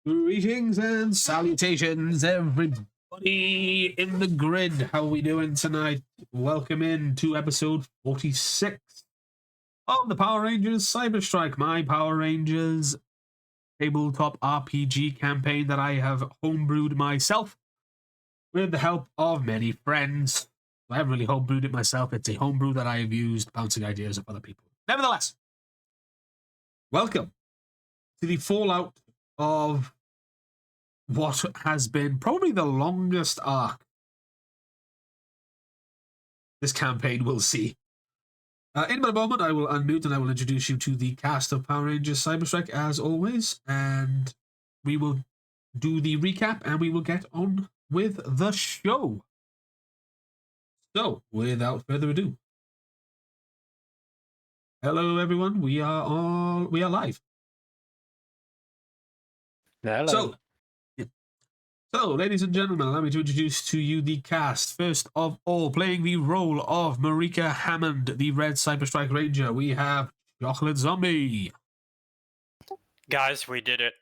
Greetings and salutations, everybody in the grid. How are we doing tonight? Welcome in to episode 46 of the Power Rangers CyberStrike, my Power Rangers tabletop RPG campaign that I have homebrewed myself with the help of many friends. I haven't really homebrewed it myself. It's a homebrew that I have used bouncing ideas of other people. Nevertheless, welcome to the fallout of what has been probably the longest arc this campaign will see. In a moment, I will unmute and I will introduce you to the cast of Power Rangers CyberStrike as always, and we will do the recap and we will get on with the show. So, without further ado, hello everyone. We are live. Hello. So, ladies and gentlemen, allow me to introduce to you the cast. First of all, playing the role of Marika Hammond, the Red CyberStrike Ranger, we have Chocolate Zombie. Guys, we did it.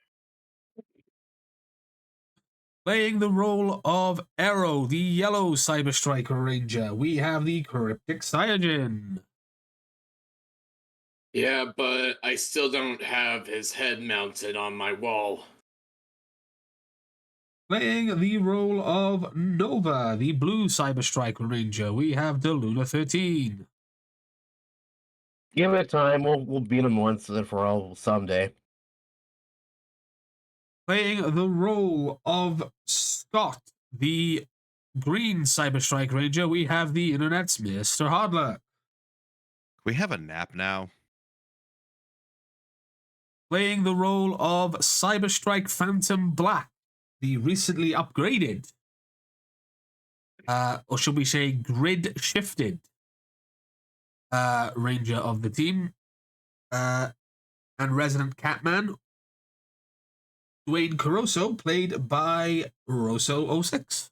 Playing the role of Arrow, the Yellow CyberStrike Ranger, we have the Cryptic Cyanogen. Yeah, but I still don't have his head mounted on my wall. Playing the role of Nova, the Blue CyberStrike Ranger, we have the Luna 13. Give it time. We'll beat him once and for all someday. Playing the role of Scott, the Green CyberStrike Ranger, we have the Internet's Mr. Hodler. We have a nap now. Playing the role of CyberStrike Phantom Black, the recently upgraded, or should we say grid-shifted Ranger of the team, and Resident Catman, Dwayne Caruso, played by Rosso06.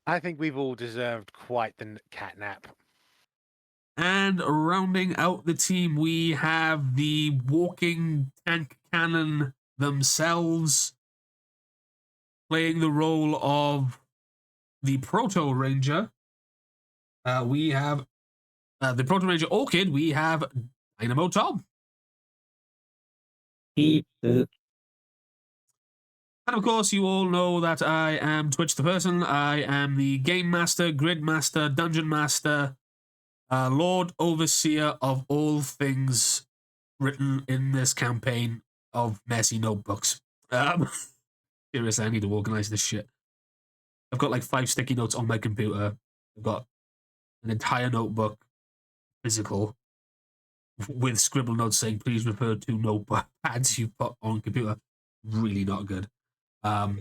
I think we've all deserved quite the catnap. And rounding out the team, we have the walking tank cannon themselves, playing the role of the Proto Ranger. We have the Proto Ranger Orchid. We have Dynamo Tom. And of course, you all know that I am Twitch the Person. I am the Game Master, Grid Master, Dungeon Master, Lord Overseer of all things written in this campaign of messy notebooks. Seriously, I need to organize this shit. I've got like 5 sticky notes on my computer. I've got an entire notebook, physical, with scribble notes saying, please refer to notepads you put on computer. Really not good. I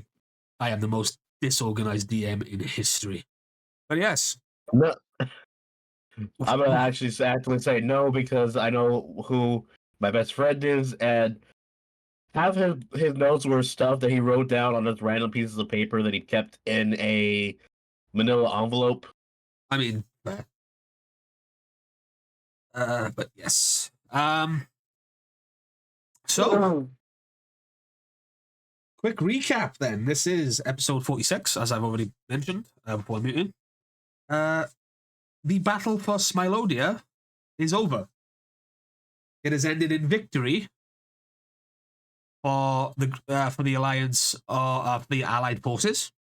am the most disorganized DM in history. But yes. No. I'm going to actually say no because I know who my best friend is, and half his notes were stuff that he wrote down on just random pieces of paper that he kept in a manila envelope. I mean, but yes. So, quick recap then. This is episode 46, as I've already mentioned before muting. The battle for Smilodia is over. It has ended in victory for the Alliance of the Allied forces.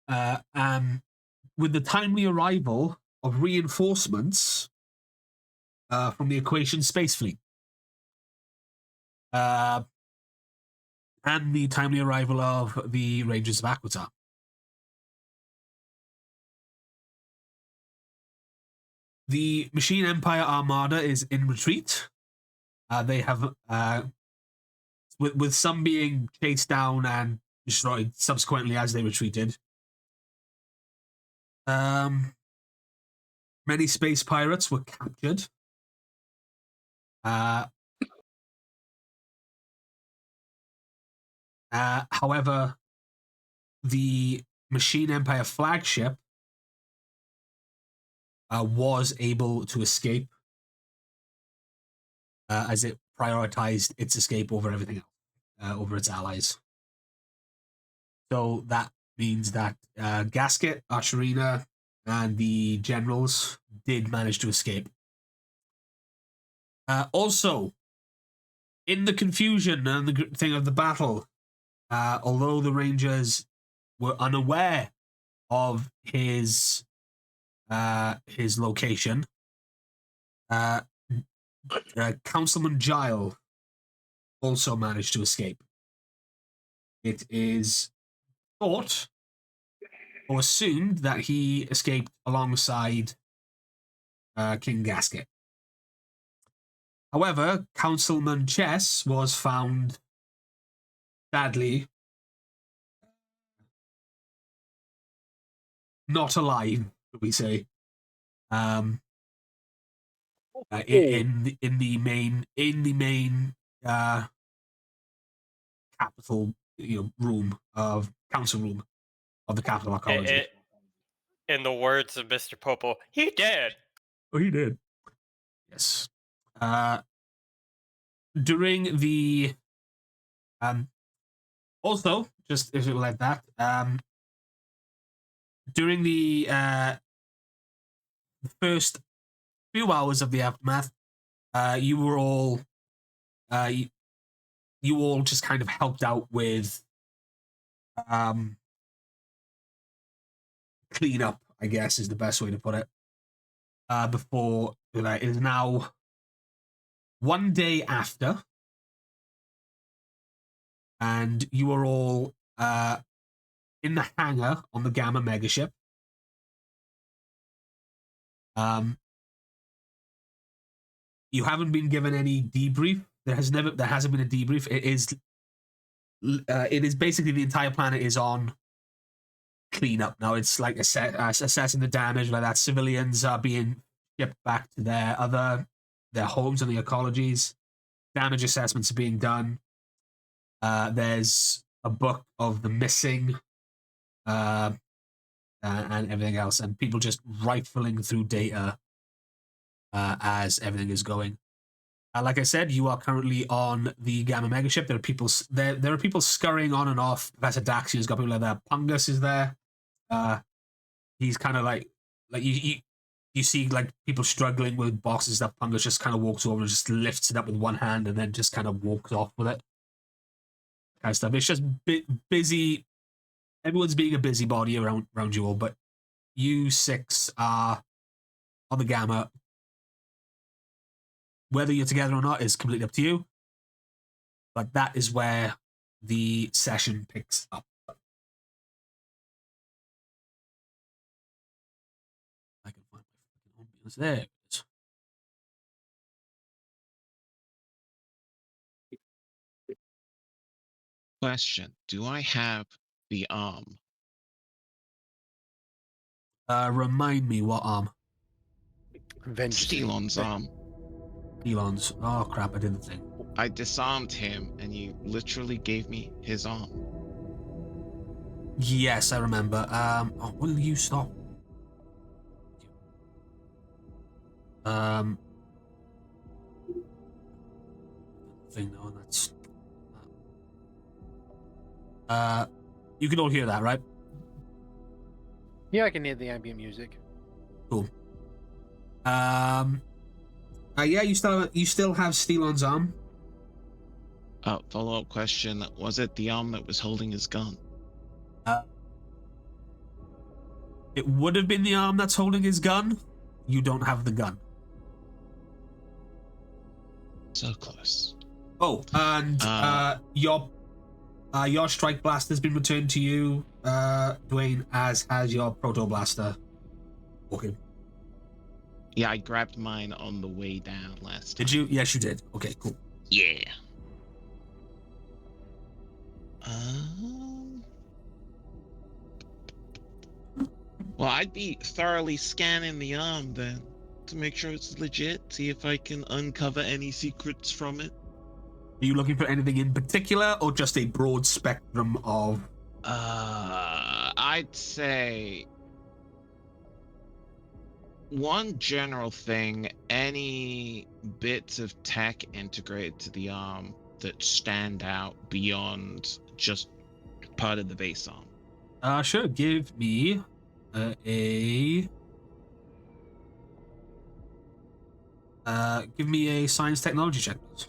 With the timely arrival of reinforcements from the Equation Space Fleet. And the timely arrival of the Rangers of Aquitar. The Machine Empire Armada is in retreat. They have, with some being chased down and destroyed subsequently as they retreated. Many space pirates were captured. However, the Machine Empire flagship was able to escape as it prioritized its escape over everything else, over its allies. So that means that Gasket, Archerina, and the generals did manage to escape. Also, in the confusion and the thing of the battle, although the Rangers were unaware of his location, Councilman Gile also managed to escape. It is thought or assumed that he escaped alongside King Gasket. However, Councilman Chess was found, sadly, not alive, we say. In the main capital, room of council room of the capital archaeology. In the words of Mr. Popo, he did. Oh, he did. Yes. During the also, just if it like that, during the first few hours of the aftermath, you were all you all just kind of helped out with clean up, I guess is the best way to put it. Before it is now one day after, and you are all in the hangar on the Gamma megaship. You haven't been given any debrief. There hasn't been a debrief. It is basically the entire planet is on cleanup now. It's like assessing the damage, like that. Civilians are being shipped back to their homes and the ecologies. Damage assessments are being done. There's a book of the missing, and everything else, and people just rifling through data as everything is going. Like I said, you are currently on the Gamma megaship. There are people. There are people scurrying on and off. Professor Daxia's got people like that. Pungus is there. He's kind of like you see like people struggling with boxes that Pungus just kind of walks over and just lifts it up with one hand and then just kind of walks off with it. Kind of stuff. It's just busy. Everyone's being a busybody around you all, but you six are on the Gamma. Whether you're together or not is completely up to you. But that is where the session picks up. I can find my fucking ambience. There it is. Question: do I have the arm? Remind me what arm? Stelon's arm. Elon's. Oh crap! I did the thing. I disarmed him, and you literally gave me his arm. Yes, I remember. Will you stop? Thing no, that's. You can all hear that, right? Yeah, I can hear the ambient music. Cool. Yeah, you still have Stelon's arm. Follow-up question: was it the arm that was holding his gun? It would have been the arm that's holding his gun. You don't have the gun. So close. Oh, and your strike blaster has been returned to you, Dwayne, as has your proto blaster. Okay. Yeah, I grabbed mine on the way down last time. Did you? Yes, you did. Okay, cool. Yeah. Well, I'd be thoroughly scanning the arm then to make sure it's legit, see if I can uncover any secrets from it. Are you looking for anything in particular, or just a broad spectrum of? I'd say one general thing, any bits of tech integrated to the arm that stand out beyond just part of the base arm? Sure. Give me a science technology check, please.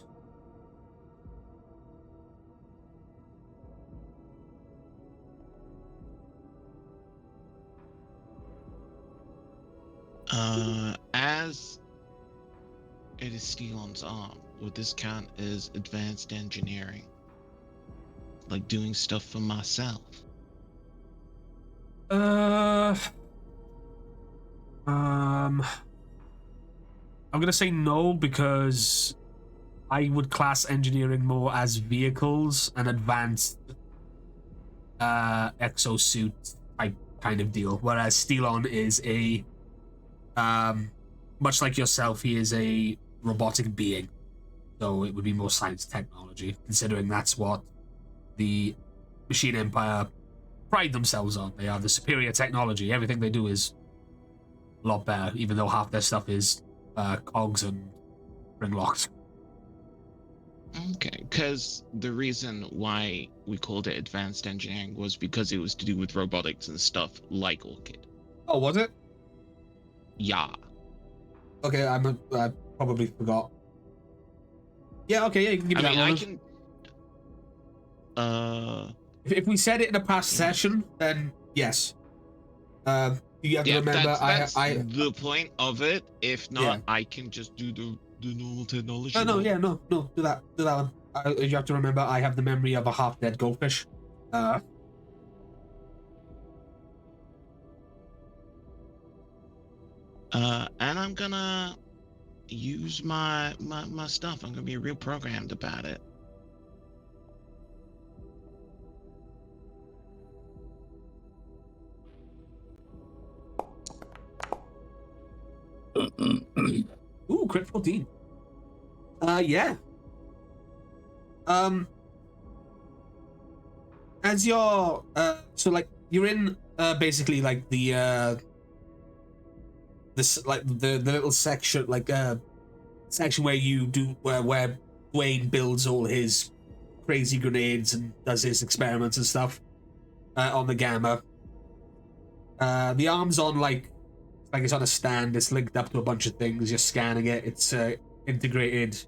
As it is Stelon's arm, would this count as advanced engineering? Like doing stuff for myself? I'm gonna say no, because I would class engineering more as vehicles and advanced exosuit type kind of deal, whereas Stelon is a much like yourself, he is a robotic being, so it would be more science technology, considering that's what the Machine Empire pride themselves on. They are the superior technology. Everything they do is a lot better, even though half their stuff is cogs and ring locks. Okay, because the reason why we called it advanced engineering was because it was to do with robotics and stuff like Orchid. Oh, was it? Yeah. Okay, I probably forgot. Yeah, okay, yeah, you can give me that one. If we said it in a past session, then yes. You have to remember, that's the point of it. If not, Yeah. I can just do the normal technology. No, do that one. You have to remember, I have the memory of a half-dead goldfish. And I'm gonna use my stuff. I'm gonna be real programmed about it. Ooh, crit 14. Yeah. As you're, so like you're in, basically like the little section, like section where you do where Dwayne builds all his crazy grenades and does his experiments and stuff on the Gamma. The arm's on like it's on a stand. It's linked up to a bunch of things. You're scanning it. It's integrated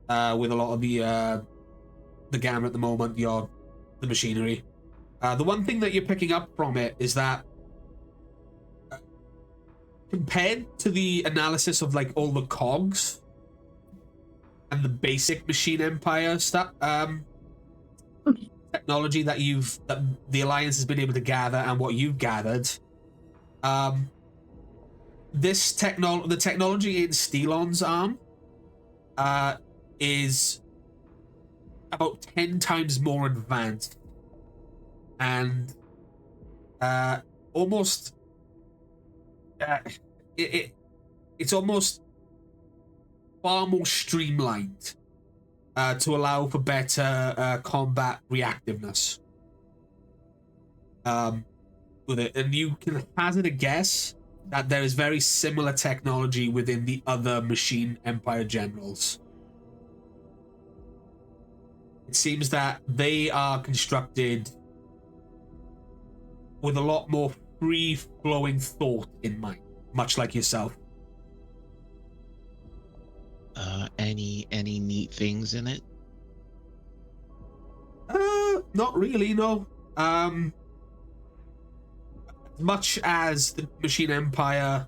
with a lot of the Gamma at the moment. The machinery. The one thing that you're picking up from it is that compared to the analysis of like all the cogs and the basic Machine Empire stuff, technology that the Alliance has been able to gather and what you've gathered, the technology in Stelon's arm is about 10 times more advanced and almost it's almost far more streamlined to allow for better combat reactiveness with it. And you can hazard a guess that there is very similar technology within the other Machine Empire generals. It seems that they are constructed with a lot more free-flowing thought in mind, much like yourself. Any neat things in it? Not really, no. Much as the Machine Empire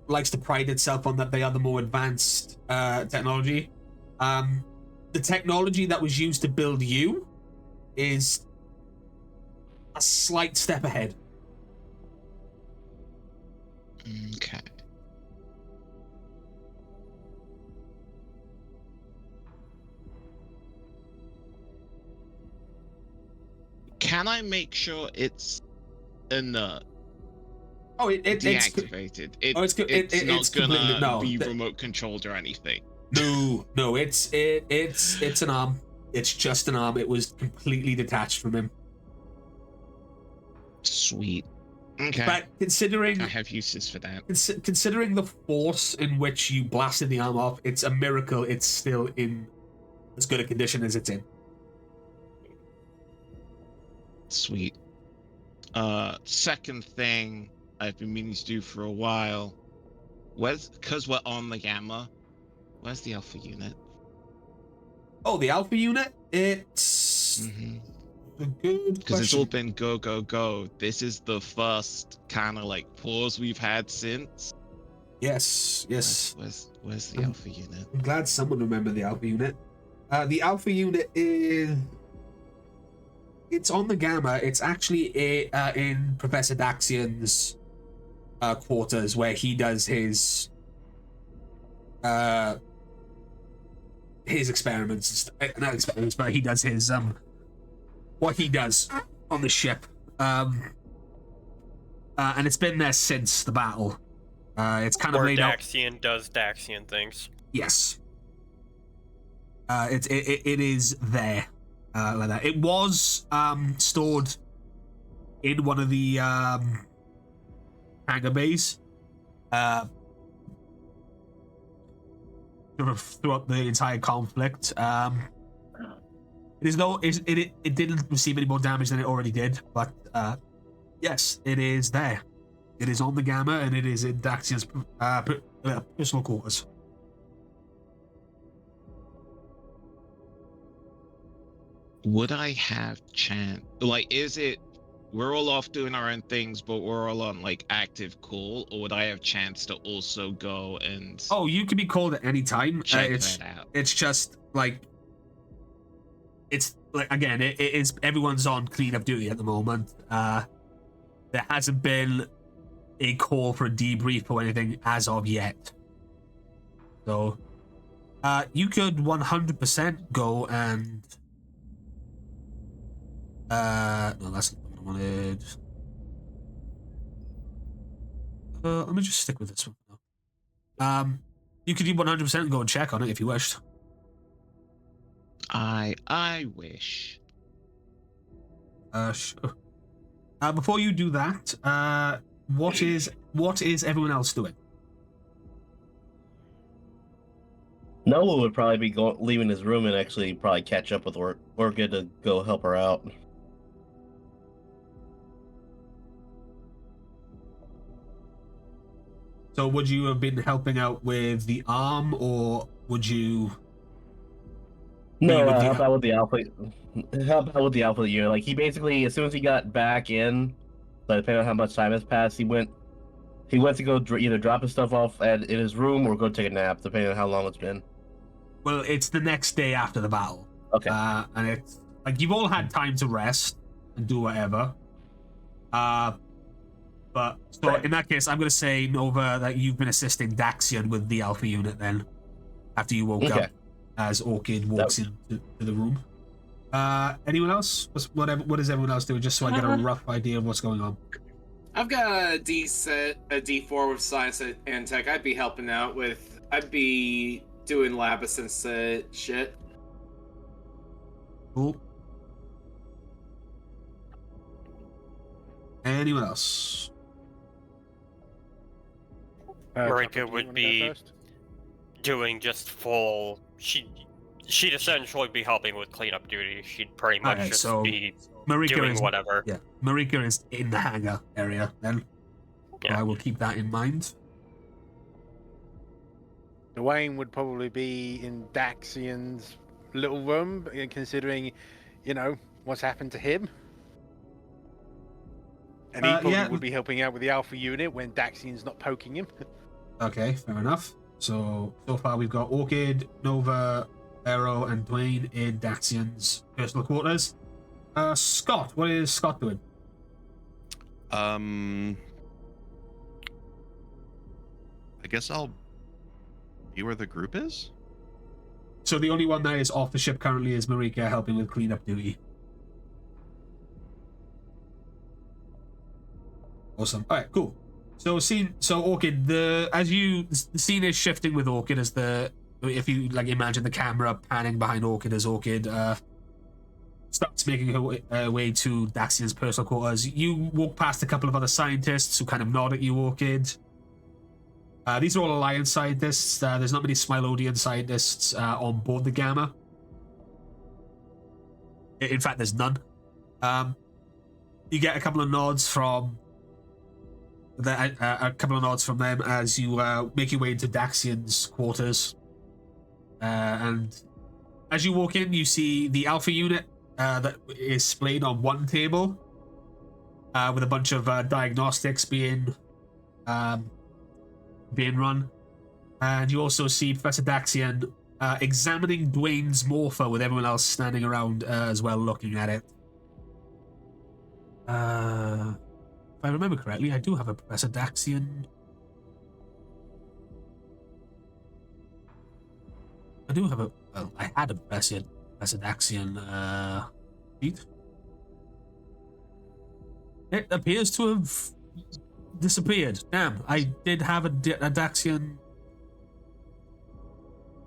likes to pride itself on that they are the more advanced technology, the technology that was used to build you is a slight step ahead. Okay. Can I make sure it's inert? Oh, it's deactivated. It's not gonna be remote controlled or anything. No, it's an arm. It's just an arm. It was completely detached from him. Sweet. Okay. But considering I have uses for that. considering the force in which you blasted the arm off, it's a miracle it's still in as good a condition as it's in. Sweet. Second thing I've been meaning to do for a while. Because we're on the Gamma, where's the Alpha unit? Oh, the Alpha unit? It's a good Because it's all question. been go, go, go. This is the first kind of like pause we've had since. Yes. Where's the Alpha unit? I'm glad someone remembered the Alpha unit. The Alpha unit is... It's on the Gamma. It's actually in Professor Daxian's quarters where he does his experiments. Not experiments, but he does his what he does on the ship. And it's been there since the battle. It's kind of Where laid out. Daxian does Daxian things. Yes. It is there. Like that. It was stored in one of the hangar bays throughout the entire conflict. It didn't receive any more damage than it already did, but yes, it is there. It is on the Gamma, and it is in Daxian's personal quarters. Would I have chance? Like, is it we're all off doing our own things, but we're all on like active call, or would I have chance to also go and Oh, you can be called at any time. check that out? It's just like it's like again, it is everyone's on cleanup duty at the moment. There hasn't been a call for a debrief or anything as of yet. So you could 100% go and no, that's not what I wanted. Let me just stick with this one. You could do 100% go and check on it if you wished. I wish. Sure. Before you do that, what is everyone else doing? Noah would probably be leaving his room and actually probably catch up with Orchid to go help her out. So would you have been helping out with the arm, or would you? No, with the- help out with the Alpha. Help out with the Alpha unit. Like he basically, as soon as he got back in, so depending on how much time has passed, he went to go either drop his stuff off in his room or go take a nap, depending on how long it's been. Well, it's the next day after the battle. Okay. And it's like you've all had time to rest and do whatever. But so in that case, I'm gonna say Nova that you've been assisting Daxian with the Alpha unit then, after you woke up, as Orchid walks into the room. Anyone else? What is everyone else doing? Just so I get a rough idea of what's going on. I've got a D4 with science and tech. I'd be helping out with. I'd be doing lab assistant shit. Cool. Anyone else? Marika would be doing just full. She'd essentially be helping with cleanup duty. She'd pretty much Alright, just so be Marika doing is whatever. Yeah, Marika is in the hangar area then. Yeah. I will keep that in mind. Dwayne would probably be in Daxian's little room, considering, what's happened to him. And he probably would be helping out with the Alpha unit when Daxian's not poking him. Okay, fair enough. So far we've got Orchid, Nova, Arrow, and Dwayne in Daxian's personal quarters. Scott, what is Scott doing? I guess I'll be where the group is. So the only one that is off the ship currently is Marika helping with cleanup duty. Awesome. All right, cool. So Orchid, the scene is shifting with Orchid as if you like imagine the camera panning behind Orchid as Orchid starts making her way to Daxian's personal quarters. You walk past a couple of other scientists who kind of nod at you, Orchid. These are all Alliance scientists. There's not many Smilodian scientists on board the Gamma. In fact, there's none. You get a couple of nods from them as you make your way into Daxian's quarters. And as you walk in, you see the Alpha unit that is splayed on one table with a bunch of diagnostics being run. And you also see Professor Daxian examining Dwayne's morpher with everyone else standing around as well, looking at it. If I remember correctly, I do have a Professor Daxian. I had a Professor Daxian sheet. It appears to have disappeared. Damn, I did have a Daxian.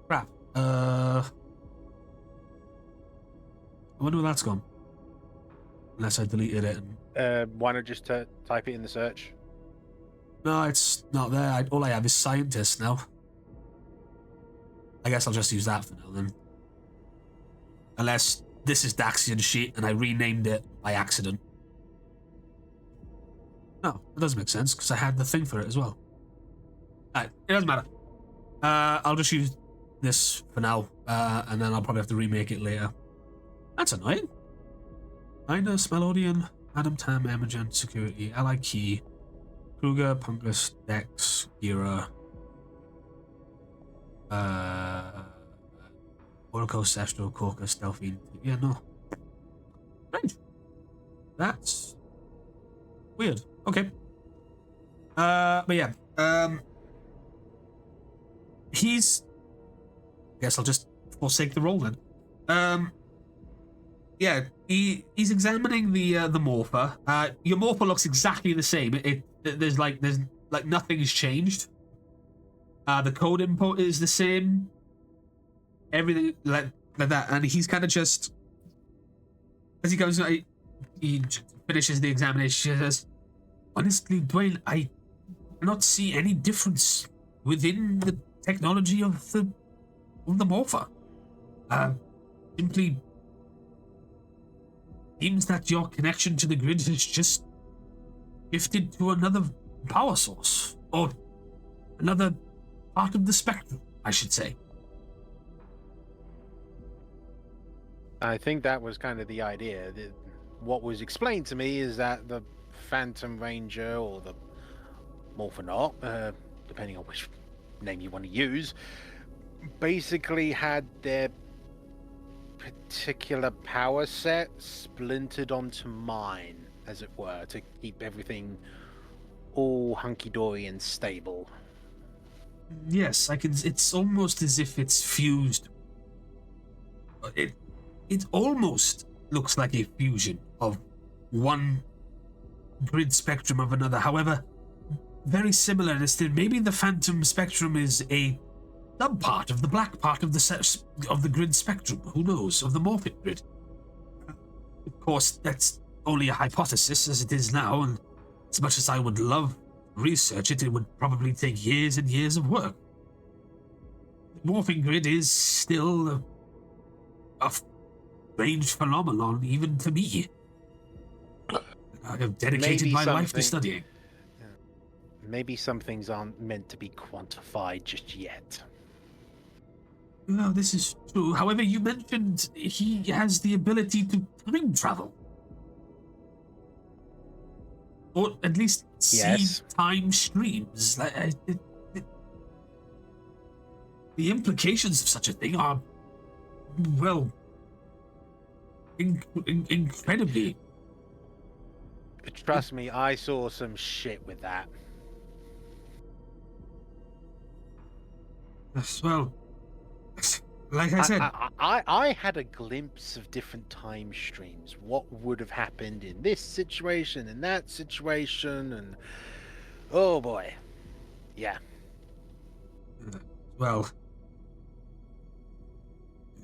Crap. I wonder where that's gone. Unless I deleted it. Why not just type it in the search? No, it's not there. All I have is scientist now. I guess I'll just use that for now then. Unless this is Daxian's sheet and I renamed it by accident. No, it doesn't make sense because I had the thing for it as well. Alright, it doesn't matter. I'll just use this for now, and then I'll probably have to remake it later. That's annoying. Finder, Smelodian, Adam Tam, Imogen, Security, Ally Key, Kruger, Punkus, Dex, Gira, Oracle, Sestro, Corcus, Delphine. Yeah, no. Strange. That's weird. Okay. But yeah. He's. I guess I'll just forsake the role then. Yeah, he's examining the morpher. Your morpher looks exactly the same. There's nothing's changed. The code input is the same. Everything like that, and he's kind of just as he goes. He finishes the examination. He says, "Honestly, Dwayne, I cannot see any difference within the technology of the morpher. Simply seems that your connection to the grid has just shifted to another power source, or another part of the spectrum, I should say." I think that was kind of the idea. What was explained to me is that the Phantom Ranger, or the Morphonaut, depending on which name you want to use, basically had their particular power set splintered onto mine, as it were, to keep everything all hunky-dory and stable. Yes, I can. It's almost as if it's fused. It almost looks like a fusion of one grid spectrum of another. However, very similar. Maybe the Phantom Spectrum is a subpart of the black part of the grid spectrum. Who knows? Of the morphic grid. Of course, that's only a hypothesis as it is now, and as much as I would love to research it, it would probably take years and years of work. The morphing grid is still a strange phenomenon, even to me. I have dedicated my life to studying. Maybe some things aren't meant to be quantified just yet. No, this is true. However, you mentioned he has the ability to time travel. Or at least see time streams. The implications of such a thing are, well, incredibly. Trust me, I saw some shit with that. Well, like I said, I had a glimpse of different time streams. What would have happened in this situation, in that situation, and oh boy, yeah. Well,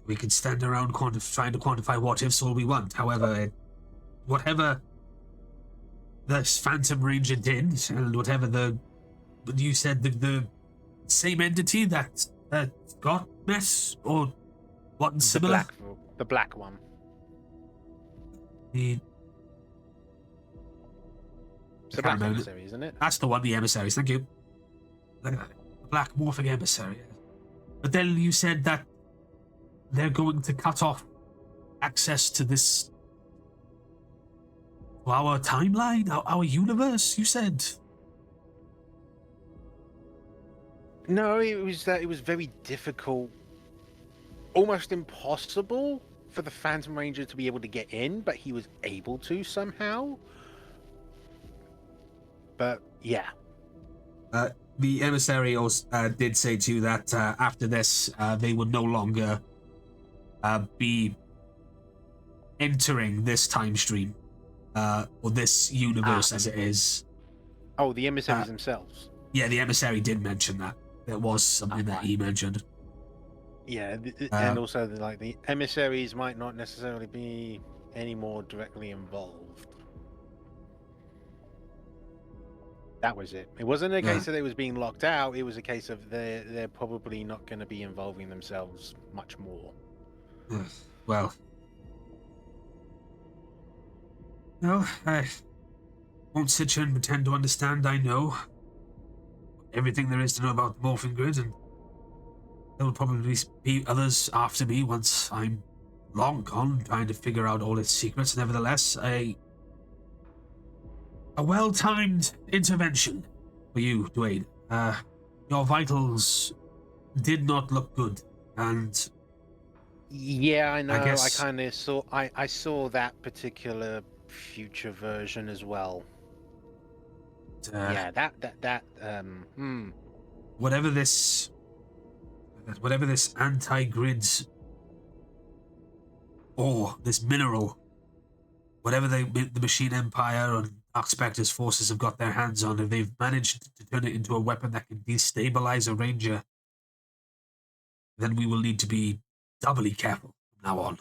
We can stand around trying to quantify what ifs all we want. However, whatever the Phantom Ranger did, and whatever you said the same entity that got mess or what similar. The black one. The black emissary, isn't it? That's the one. The emissaries. Thank you. The black morphing emissary. But then you said that they're going to cut off access to this, to our timeline, our universe. You said. No, it was that it was very difficult, almost impossible for the Phantom Ranger to be able to get in, but he was able to somehow. But yeah. The emissary also, did say to you that after this, they would no longer be entering this time stream, or this universe as it is. Oh, the emissaries themselves. Yeah, the emissary did mention that. There was something that he mentioned. Yeah, and also the emissaries might not necessarily be any more directly involved. That was it. It wasn't a case that it was being locked out. It was a case of they're probably not going to be involving themselves much more. Well, no, I won't sit here and pretend to understand. I know everything there is to know about the morphing grid, and there will probably be others after me once I'm long gone, trying to figure out all its secrets. Nevertheless, a well-timed intervention for you, Dwayne. Your vitals did not look good, and yeah, I know. I kind of saw. I saw that particular future version as well. Yeah, that. Whatever this anti-grids or this mineral, whatever the Machine Empire and Dark Spectre's forces have got their hands on, if they've managed to turn it into a weapon that can destabilize a ranger, then we will need to be doubly careful from now on.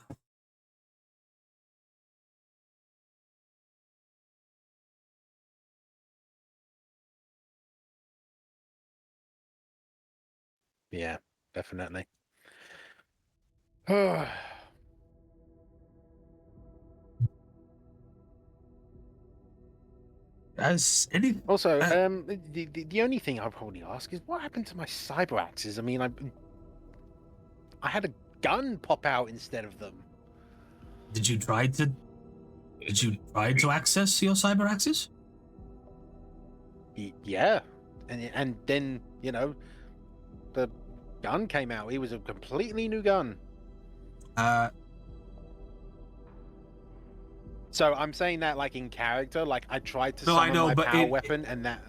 Yeah, definitely. Also, the only thing I'll probably ask is what happened to my cyber axes? I mean, I had a gun pop out instead of them. Did you try to access your cyber axes? Yeah, and then the gun came out. It was a completely new gun. So I'm saying that like in character, like I tried to summon my power weapon, and that.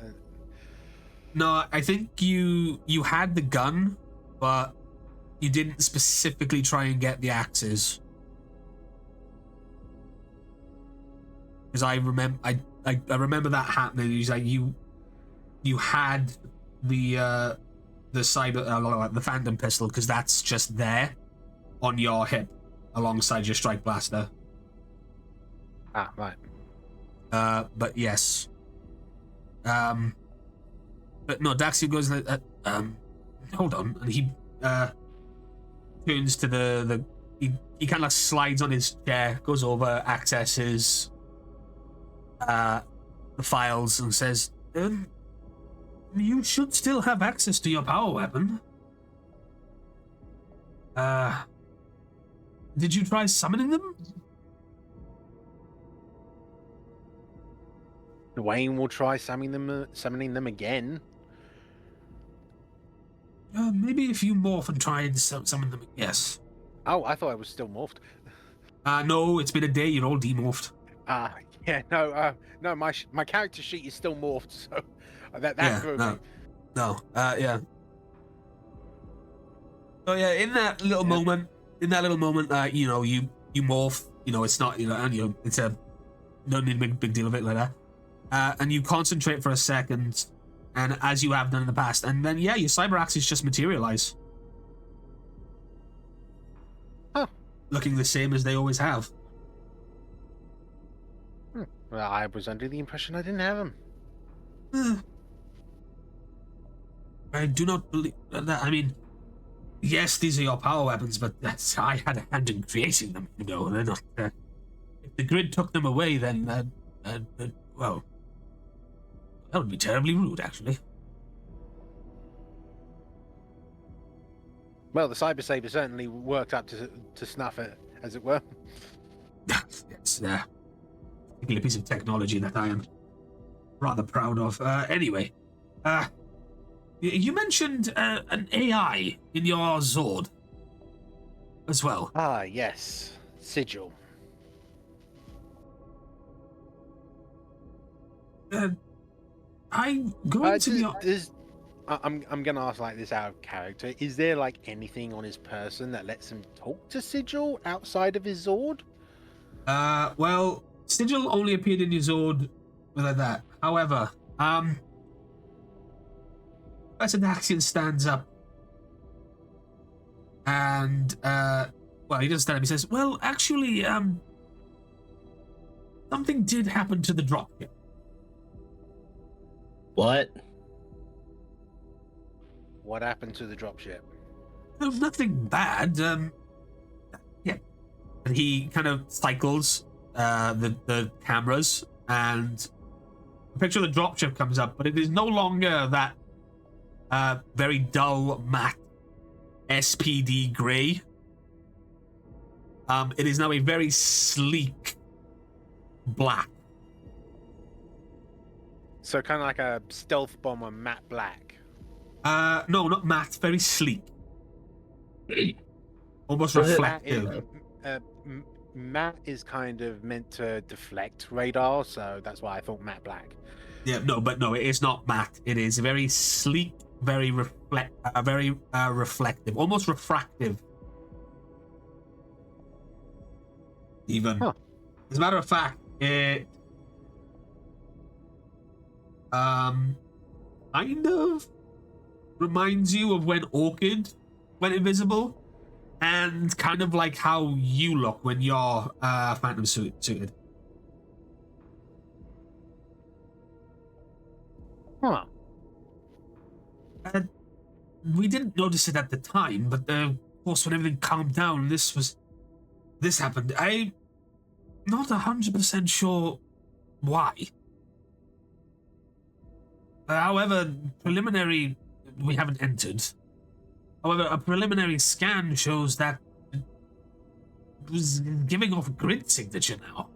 No, I think you had the gun, but you didn't specifically try and get the axes. Because I remember that happening. It's like you had the the Phantom pistol, because that's just there on your hip alongside your strike blaster. Ah, right. But yes. But no, Daxio goes hold on, and he turns to he kind of slides on his chair, goes over, accesses the files, and says, you should still have access to your power weapon. Did you try summoning them? Dwayne will try summoning them again. Maybe if you morph and try and summon them, yes. Oh, I thought I was still morphed. No, it's been a day. You're all demorphed. Yeah, no, my character sheet is still morphed, so that threw me. No, yeah. So yeah, in that little moment, you morph. It's not, and it's a don't need a big deal of it like that. And you concentrate for a second, and as you have done in the past, and then your cyber axes just materialize. looking the same as they always have. Well, I was under the impression I didn't have them. I do not believe that. I mean, yes, these are your power weapons, but I had a hand in creating them. You know, they're not. If the grid took them away, then well, that would be terribly rude, actually. Well, the Cyber Saber certainly worked up to snuff it, as it were. It's a particular piece of technology that I am rather proud of. Anyway, you mentioned an AI in your Zord as well. Ah, yes. Sigil. I'm going to be... I'm gonna ask like this out of character. Is there like anything on his person that lets him talk to Sigil outside of his Zord? Well, Sigil only appeared in your Zord like that. However, Professor Daxian stands up and well, he doesn't stand up, he says, well, actually, something did happen to the dropship. What? What happened to the dropship? No, nothing bad. Yeah. And he kind of cycles the cameras, and a picture of the dropship comes up, but it is no longer that very dull matte SPD gray. It is now a very sleek black. So kind of like a stealth bomber matte black. No, not matte, very sleek. Almost reflective. Matte is kind of meant to deflect radar, so that's why I thought matte black. Yeah, no, it is not matte. It is very sleek, very reflective, almost refractive. Even. Huh. As a matter of fact, it kind of reminds you of when Orchid went invisible, and kind of like how you look when you're Phantom suited. Huh. We didn't notice it at the time, but of course, when everything calmed down, this happened. I'm not 100% sure why. However, we haven't entered. However, a preliminary scan shows that it was giving off a grid signature now.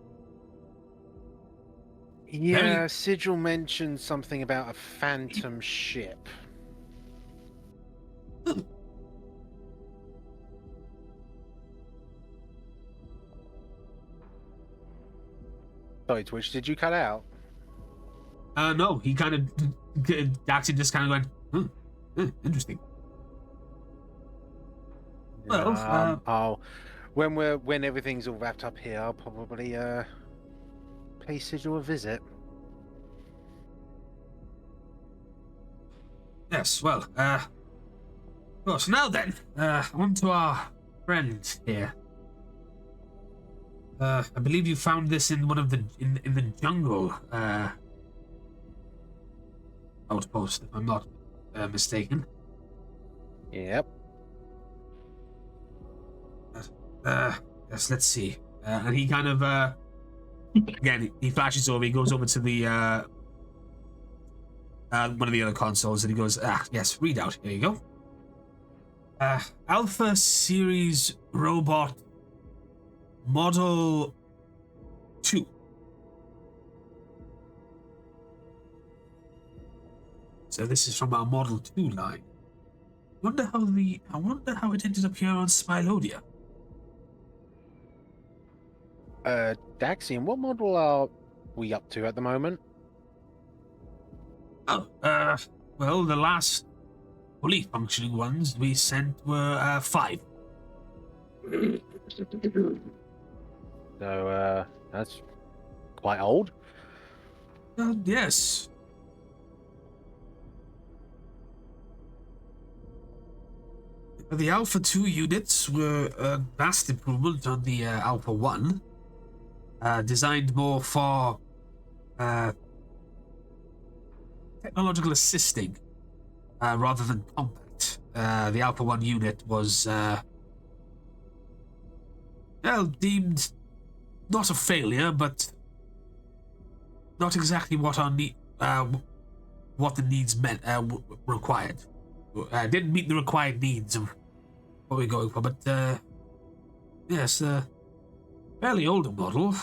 Yeah, Sigil mentioned something about a phantom ship. Sorry, Twitch, did you cut out? No, he kind of... Daxi just kind of went, interesting. Well, when everything's all wrapped up here, I'll probably pay Sigil a visit. Yes, well, of course. Now then, on to our friend here. I believe you found this in one of the in the jungle outpost, if I'm not mistaken. Yep. Yes, let's see. And he kind of again, he flashes over. He goes over to the one of the other consoles, and he goes, yes, readout. Here you go. Alpha Series Robot Model 2. So this is from our Model 2 line. I wonder how it ended up here on Smilodia. Daxian, what model are we up to at the moment? Oh, well, the last fully functioning ones we sent were 5. So, that's quite old. Yes. The Alpha 2 units were a vast improvement on the Alpha 1, designed more for technological assisting rather than combat. The Alpha 1 unit was deemed not a failure, but not exactly what what the needs meant required. Didn't meet the required needs of what we're going for, but yes, fairly older model.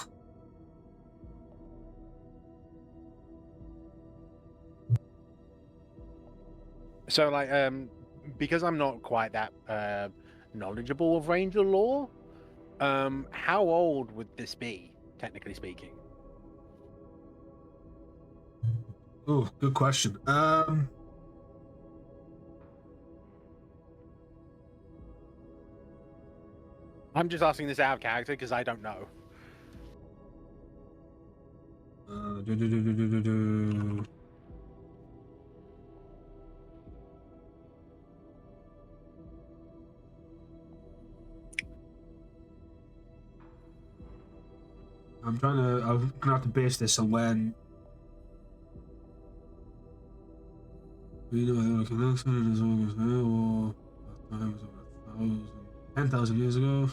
So, like, because I'm not quite that knowledgeable of Ranger lore, how old would this be, technically speaking? Oh, good question. I'm just asking this out of character because I don't know. I'm gonna have to base this on when. We know the connection is always there, or 10,000 years ago.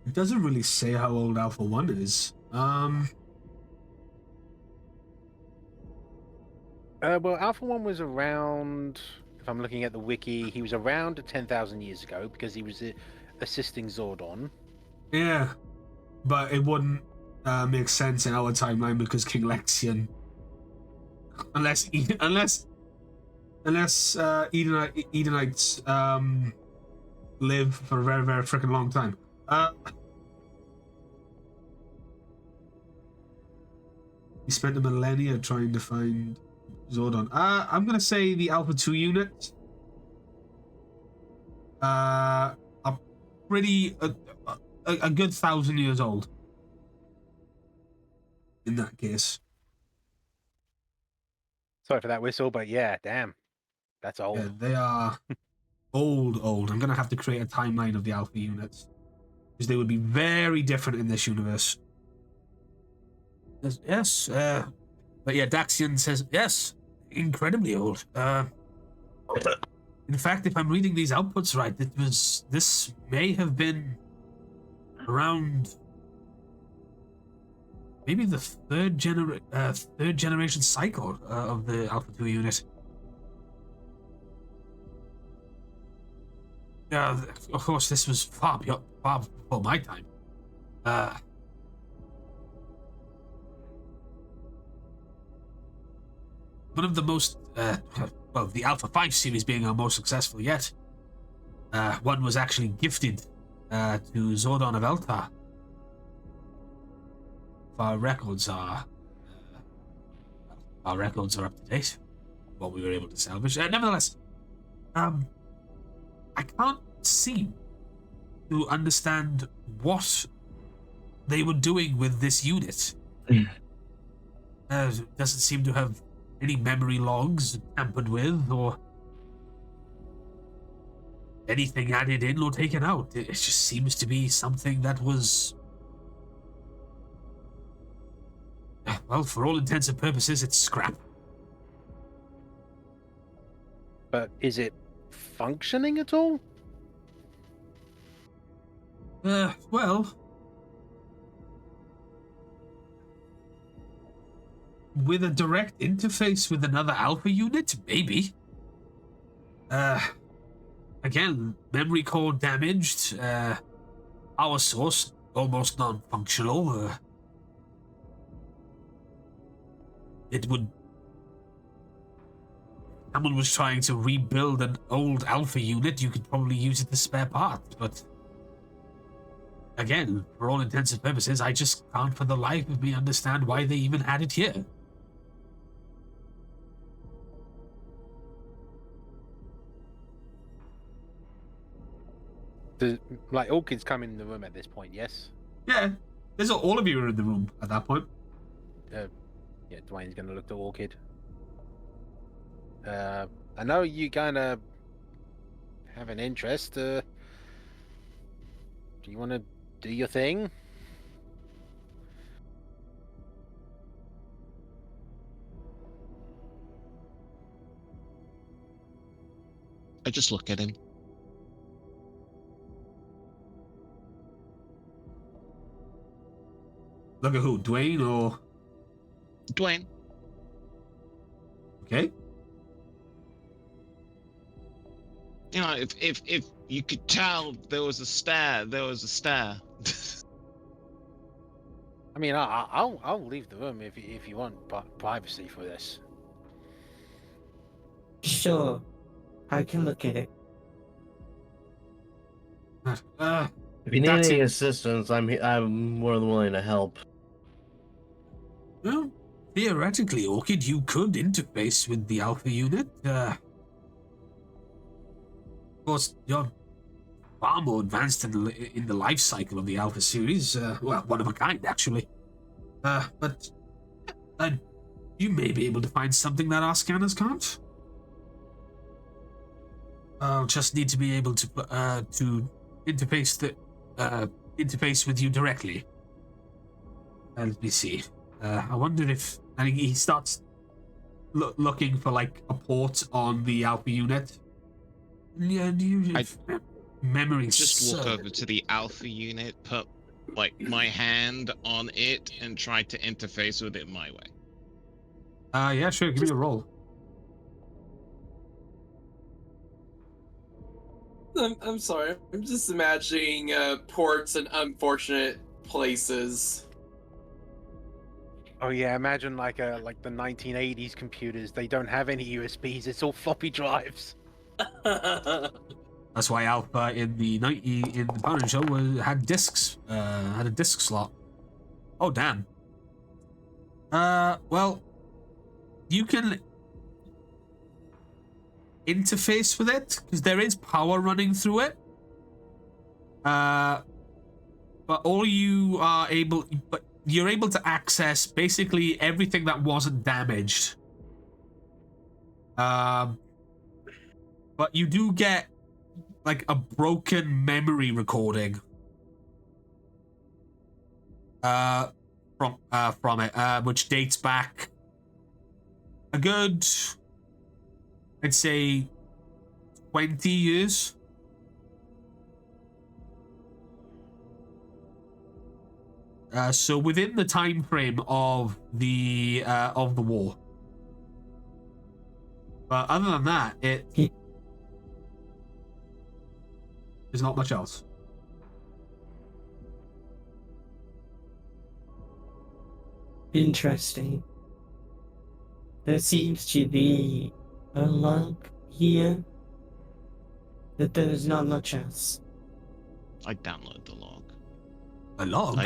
It doesn't really say how old Alpha 1 is. Well, Alpha 1 was around, if I'm looking at the wiki, he was around 10,000 years ago because he was assisting Zordon. Yeah, but it wouldn't make sense in our timeline because King Lexian, unless Edenites live for a very, very freaking long time. He spent a millennia trying to find Zordon. I'm gonna say the Alpha 2 unit are pretty a good 1,000 years old. In that case. Sorry for that whistle, but yeah, damn, that's old. Yeah, they are old. I'm gonna have to create a timeline of the Alpha units because they would be very different in this universe. Yes, but yeah, Daxian says yes, incredibly old. In fact, if I'm reading these outputs right, this may have been around maybe the third generation cycle of the Alpha 2 unit. Yeah, of course, this was far before my time. One of the most, well, the Alpha 5 series being our most successful yet. One was actually gifted to Zordon of Eltar. Our records are up to date. What we were able to salvage. Nevertheless, I can't seem to understand what they were doing with this unit. Doesn't seem to have any memory logs tampered with or anything added in or taken out. It just seems to be something that was, well, for all intents and purposes, it's scrap. But is it functioning at all? Well, with a direct interface with another Alpha unit, maybe. Again, memory core damaged, power source almost non-functional. It would... Someone was trying to rebuild an old Alpha unit, you could probably use it as spare part, but... Again, for all intents and purposes, I just can't for the life of me understand why they even had it here. Like Orchid's come in the room at this point, yes? Yeah, there's all of you are in the room at that point. Yeah, Dwayne's gonna look to Orchid. I know you kind of have an interest. Do you want to do your thing? I just look at him. Look at who, Dwayne or Dwayne. Okay? You know, if you could tell there was a stare, there was a stare. I mean, I'll leave the room if you want privacy for this. Sure, I can look at it. If you need any assistance, I'm more than willing to help. Well, theoretically, Orchid, you could interface with the Alpha unit. Of course, you're far more advanced in the life cycle of the Alpha series. Well, one of a kind, actually. But you may be able to find something that our scanners can't. I'll just need to be able to interface with you directly. Let me see. I wonder if he starts looking for like a port on the Alpha unit. Yeah, memory. Just walk over to the Alpha unit, put like my hand on it, and try to interface with it my way. Yeah, sure. Give me a roll. I'm sorry. I'm just imagining ports in unfortunate places. Oh yeah, imagine like the 1980s computers. They don't have any USBs. It's all floppy drives. That's why Alpha in the Powder Show had discs. Had a disc slot. Oh damn. Well, you can interface with it because there is power running through it. But you're able to access basically everything that wasn't damaged. But you do get like a broken memory recording from it, which dates back a good, I'd say, 20 years. So within the time frame of the war. But other than that, there's not much else. Interesting. There seems to be a log here that there is not much else. I download the log. A log?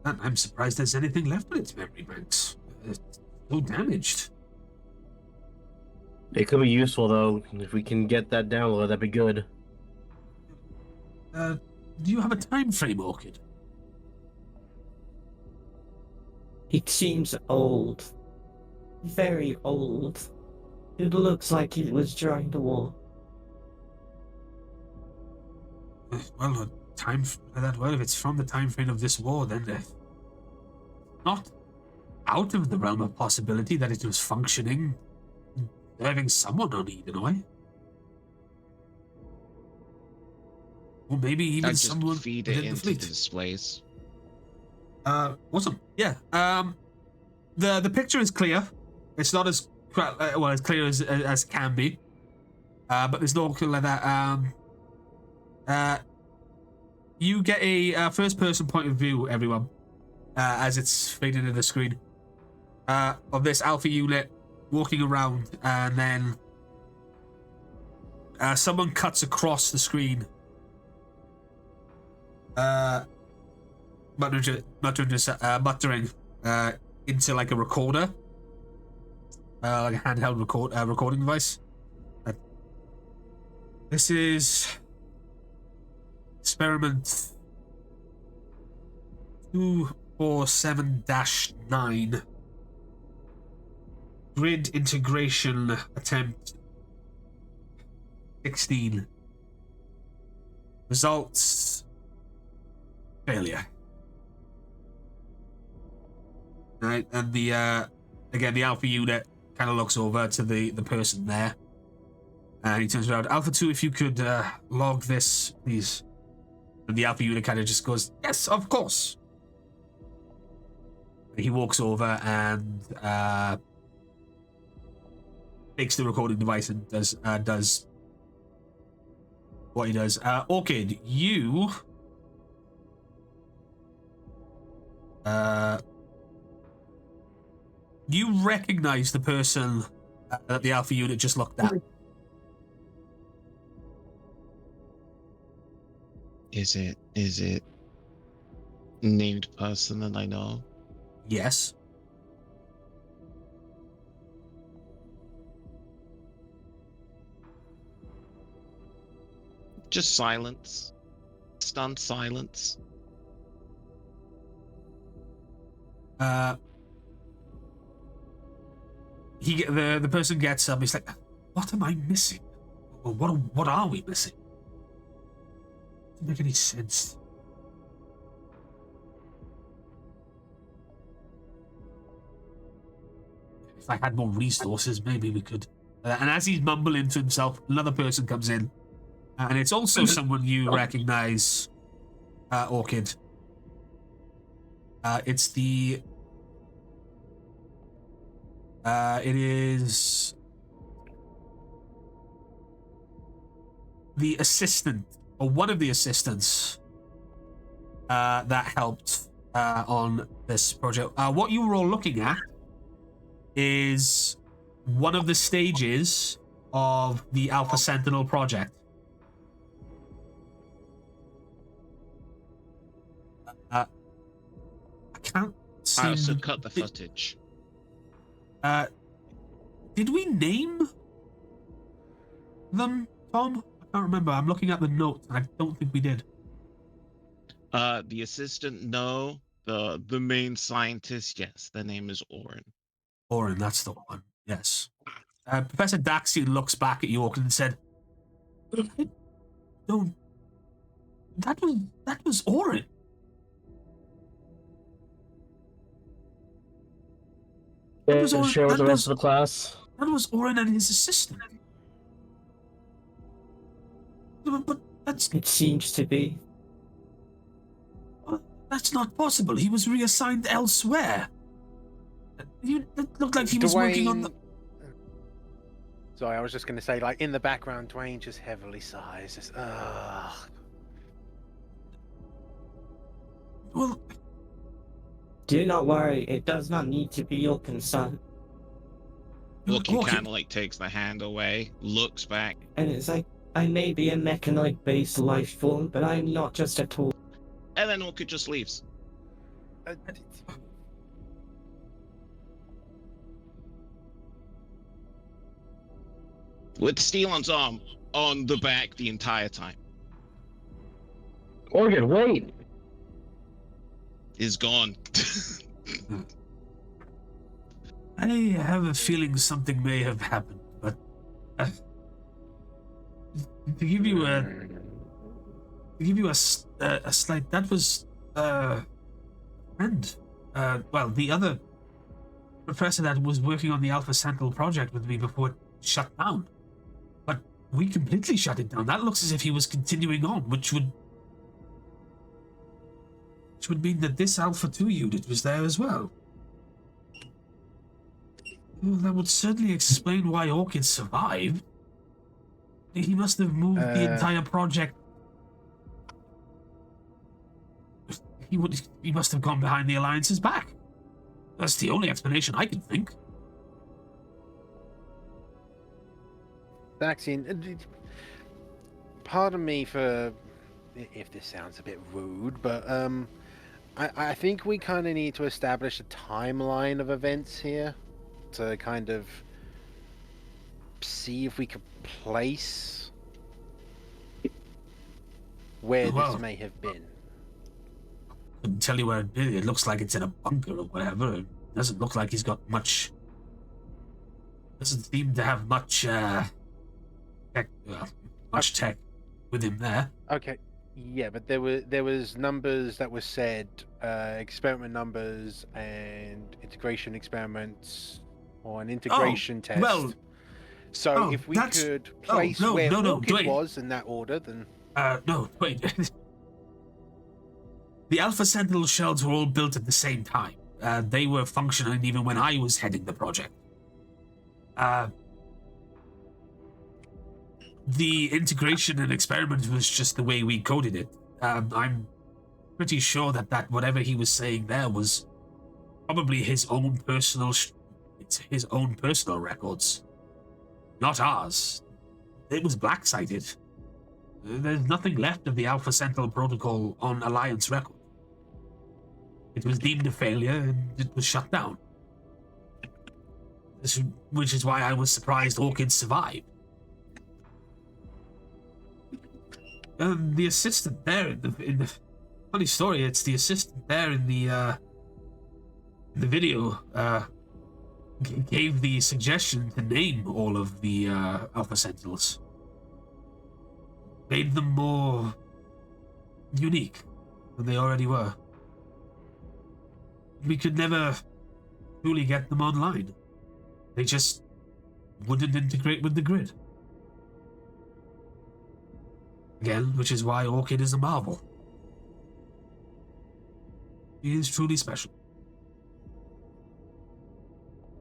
I'm surprised there's anything left in its memory banks. It's so damaged. It could be useful though. If we can get that download, that'd be good. Do you have a time frame, Orchid? It seems old. Very old. It looks like it was during the war. Well, if it's from the time frame of this war, then not out of the realm of possibility that it was functioning, serving someone on Edenoi. Or maybe even someone feed within it the into fleet. the displays. Awesome. Yeah. The picture is clear. It's not as as clear as can be. But there's no like that. You get a first-person point of view, everyone, as it's fading into the screen, of this Alpha unit walking around, and then someone cuts across the screen, muttering into like a recorder, like a handheld recording device. This is experiment 247-9. Grid integration attempt 16. Results failure. Right, and the again the Alpha unit kind of looks over to the person there, and he turns around. Alpha 2, if you could log this, please. And the Alpha unit kind of just goes, yes, of course. He walks over and takes the recording device and does what he does. Orchid, you recognize the person that the Alpha unit just looked at. Is it named person that I know? Yes. Just silence. Stunned silence. The person gets up. He's like, "What am I missing? Or what are we missing? Doesn't make any sense." If I had more resources, maybe we could. And as he's mumbling to himself, another person comes in, and it's also someone you recognize, Orchid. It's the. It is the assistant, or one of the assistants, that helped on this project. What you were all looking at is one of the stages of the Alpha Sentinel project. I can't see. I also cut the footage. Did we name them, Tom? I can't remember. I'm looking at the notes, and I don't think we did. The assistant, no. The main scientist, yes. Their name is Orin. Orin, that's the one. Yes. Professor Daxian looks back at York and said, "Don't. That was Orin." Share with the rest of the class. That was Orin and his assistant. But that's. It seems to be. That's not possible. He was reassigned elsewhere. It looked like he was working on the. Sorry, I was just going to say, like, in the background, Dwayne just heavily sighs. Just, Well. Do not worry, it does not need to be your concern. Look, he kind of like takes the hand away, looks back. And it's like, I may be a mechanoid-based life form, but I'm not just a tool. And then Orchid just leaves. With Steelon's arm on the back the entire time. Orchid, wait! Is gone. I have a feeling something may have happened, but to give you a slight, that was a friend. Well, the other professor that was working on the Alpha Sentinel project with me before it shut down. But we completely shut it down. That looks as if he was continuing on, which would mean that this Alpha 2 unit was there as well. Well, that would certainly explain why Orchid survived. He must have moved the entire project. He must have gone behind the Alliance's back. That's the only explanation I can think. Daxian, pardon me for if this sounds a bit rude, but I think we kind of need to establish a timeline of events here to kind of see if we could place where Well, this may have been. Couldn't tell you where it is. It looks like it's in a bunker or whatever. It doesn't look like he's got much. Doesn't seem to have much tech with him there. Okay, yeah, but there was numbers that were said, experiment numbers and integration experiments, or an integration test. Well, so if we could place where Orchid was in that order, then no, wait. The Alpha Sentinel shells were all built at the same time. They were functioning even when I was heading the project. The integration and experiment was just the way we coded it. I'm pretty sure that whatever he was saying there was probably his own personal records, not ours. It was black-sighted. There's nothing left of the Alpha Sentinel protocol on Alliance record. It was deemed a failure and it was shut down. Which is why I was surprised Orchid survived. The assistant there in the funny story, it's the assistant there in the video gave the suggestion to name all of the Alpha Sentinels. Made them more unique than they already were. We could never truly get them online. They just wouldn't integrate with the grid. Again, which is why Orchid is a marvel. He is truly special.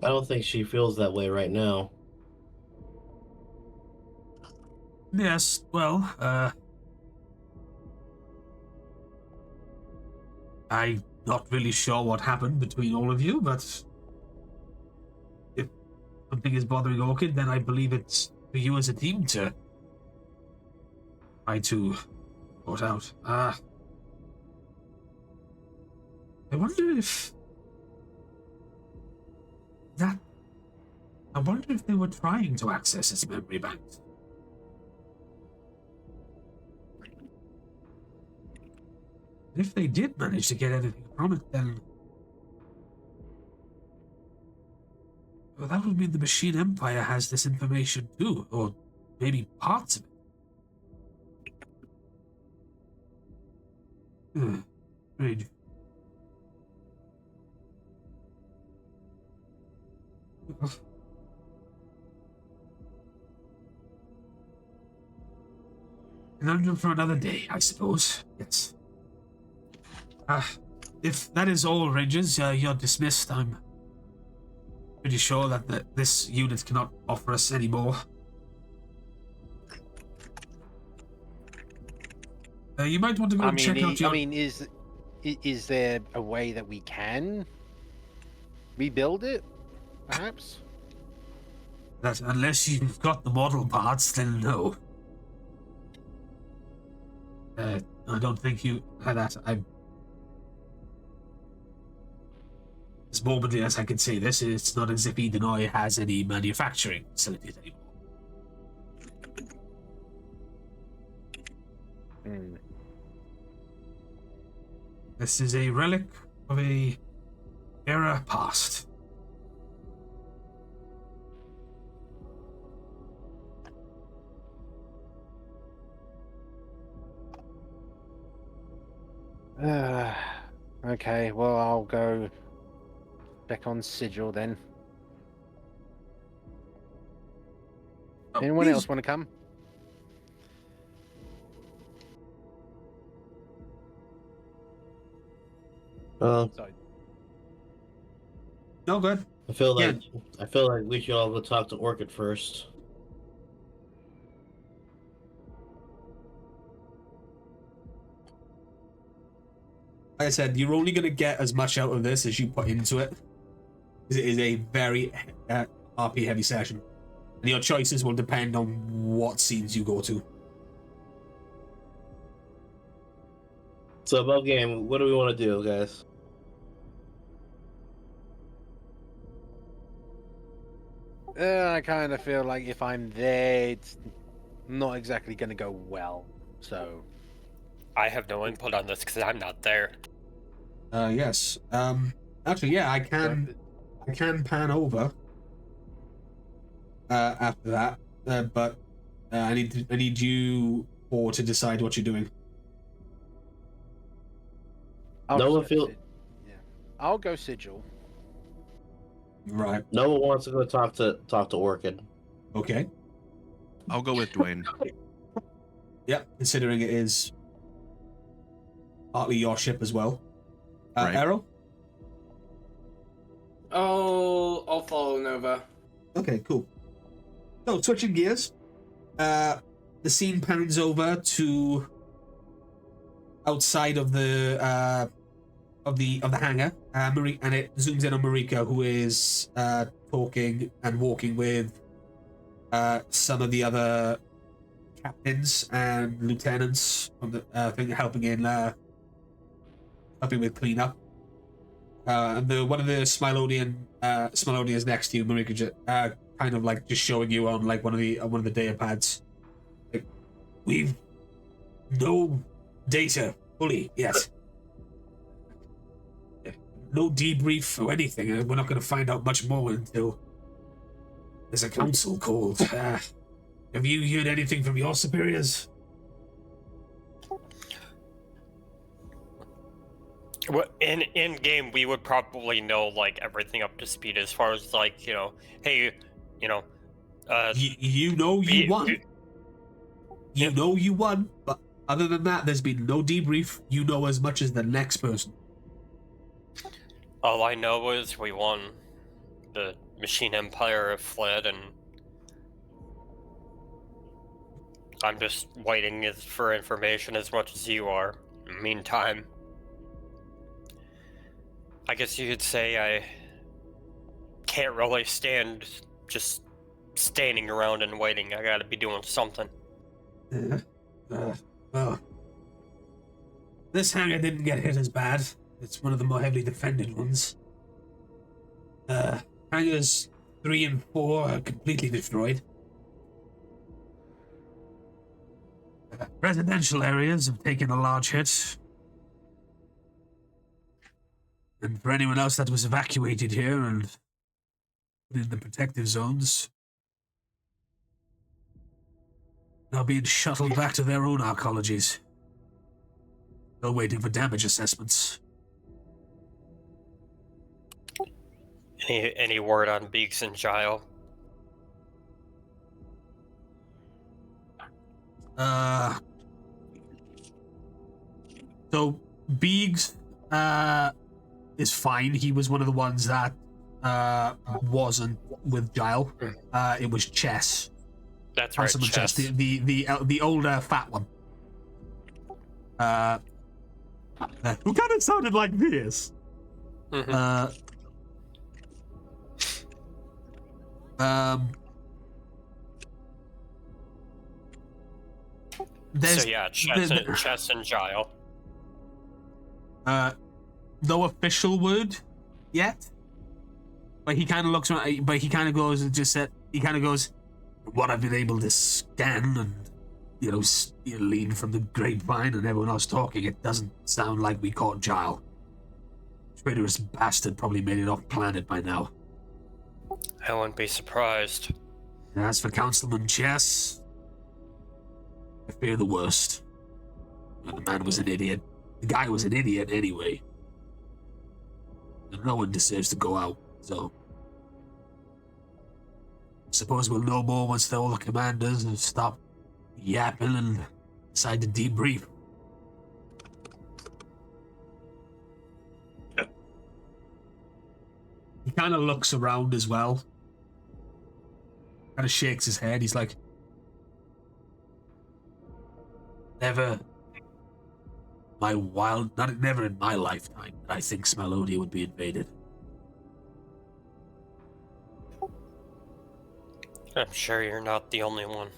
I don't think she feels that way right now. Yes, well, I'm not really sure what happened between all of you, but if something is bothering Orchid, then I believe it's for you as a team to try to sort out. I wonder if they were trying to access his memory banks. If they did manage to get anything from it, then well, that would mean the Machine Empire has this information too, or maybe parts of it. Strange. Conundrum for another day, I suppose. Yes. If that is all, Rangers, you're dismissed. I'm pretty sure that this unit cannot offer us any more. You might want to go check out your... is there a way that we can rebuild it, perhaps? That unless you've got the model parts, then no. I don't think you had that. As morbidly as I can say this, it's not as if Edenoi has any manufacturing facilities anymore. This is a relic of a era past. Okay, well, I'll go back on Sigil then. Anyone else want to come? Sorry. No, good. I feel like we should all go talk to Orchid first. Like I said, you're only going to get as much out of this as you put into it. It is a very RP heavy session. And your choices will depend on what scenes you go to. So above game, what do we want to do, guys? I kind of feel like if I'm there, it's not exactly going to go well. So I have no input on this because I'm not there. Yes. Actually, yeah, I can pan over. After that, but I need you four to decide what you're doing. Noah feel. I'll go sigil. Right. Noah wants to go talk to Orchid. Okay. I'll go with Dwayne. Yeah, considering it is partly your ship as well. Right. Errol? Oh, I'll follow Nova. Okay, cool. So, switching gears, the scene pans over to outside of the hangar, and it zooms in on Marika, who is talking and walking with some of the other captains and lieutenants from the thing, helping with cleanup. And one of the Smilodians next to you, Marika, kind of like just showing you on like one of the data pads. Like, we've no data fully yet. No debrief or anything. We're not going to find out much more until there's a council called. Have you heard anything from your superiors? Well, in game, we would probably know like everything up to speed as far as like hey, you know you won. You know you won, but other than that, there's been no debrief. You know as much as the next person. All I know is we won. The Machine Empire have fled, and I'm just waiting for information as much as you are. In the meantime, I guess you could say I can't really stand just standing around and waiting. I gotta be doing something. Well, this hangar didn't get hit as bad. It's one of the more heavily defended ones. Hangars 3 and 4 are completely destroyed. Residential areas have taken a large hit. And for anyone else that was evacuated here and put in the protective zones, now being shuttled back to their own arcologies. Still waiting for damage assessments. Any word on Beeks and Gile? So Biggs is fine. He was one of the ones that wasn't with Gile. It was Chess. That's right, Chess. The older fat one. Who kind of sounded like this. Mm-hmm. So yeah, Chess and Gile. No official word yet, but he kind of looks around. But he kind of goes and just said, he kind of goes, what I've been able to scan and lean from the grapevine and everyone else talking, it doesn't sound like we caught Gile. Traitorous bastard probably made it off planet by now. I wouldn't be surprised. And as for Councilman Chess, I fear the worst. The man was an idiot. The guy was an idiot anyway. And no one deserves to go out, so... I suppose we'll know more once all the commanders have stopped yapping and decide to debrief. He kind of looks around as well. Kind of shakes his head. He's like, never in my lifetime did I think Smilodia would be invaded. I'm sure you're not the only one.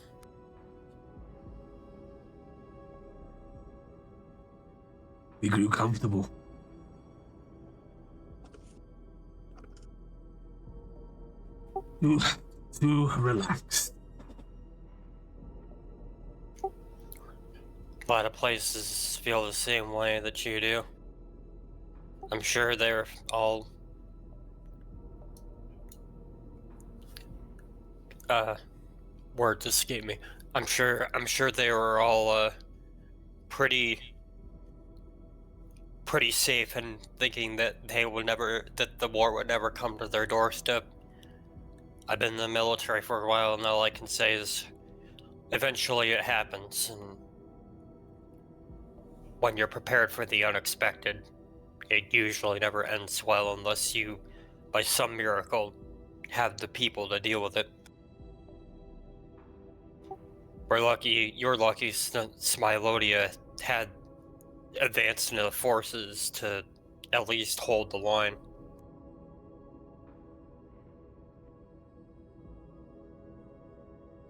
We grew comfortable. Too relaxed. A lot of places feel the same way that you do. I'm sure they're all words escape me. I'm sure they were all pretty safe in thinking that that the war would never come to their doorstep. I've been in the military for a while, and all I can say is eventually it happens, and when you're prepared for the unexpected, it usually never ends well unless you, by some miracle, have the people to deal with it. You're lucky Smilodia had advanced into the forces to at least hold the line.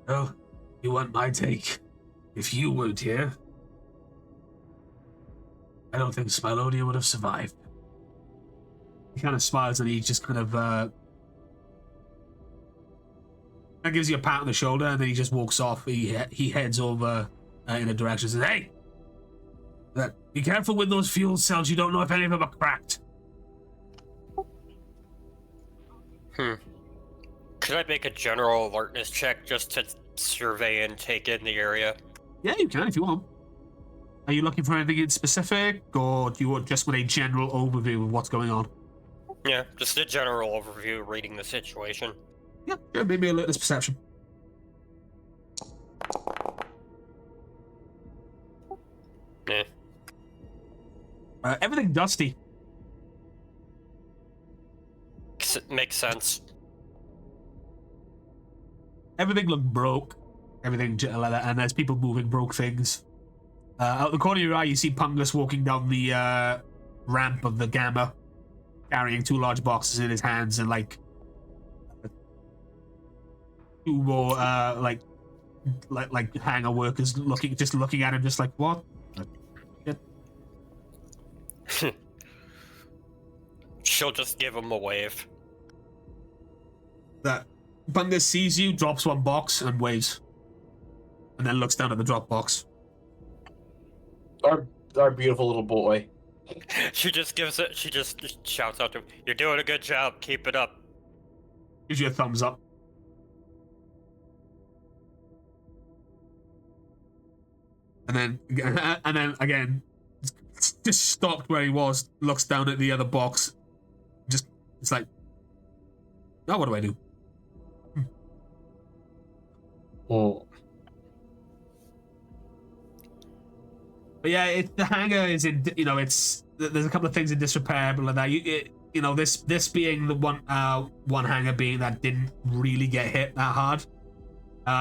Well, you want my take? If you weren't here, I don't think Smilodia would have survived. He kind of smiles and he just kind of that gives you a pat on the shoulder, and then he just walks off. He heads over in a direction and says, "Hey, be careful with those fuel cells. You don't know if any of them are cracked." Could I make a general alertness check just to survey and take in the area? Yeah, you can if you want. Are you looking for anything in specific, or do you just want a general overview of what's going on? Yeah, just a general overview, reading the situation. Yeah, maybe alertness perception. Yeah. Everything dusty. Makes sense. Everything looked broke. Everything like that, and there's people moving broke things. Out the corner of your eye, you see Pungus walking down the ramp of the Gamma, carrying 2 large boxes in his hands, and like 2 more like hangar workers looking at him, just like, what? She'll just give him a wave. That Pungus sees you, drops 1 box, and waves, and then looks down at the drop box. Our beautiful little boy. She just shouts out to him, "You're doing a good job. Keep it up." Gives you a thumbs up. And then again, just stopped where he was, looks down at the other box. It's like, now what do I do? Oh. But yeah, the hangar is in, there's a couple of things in disrepair, but like that, this being the one hangar being that didn't really get hit that hard.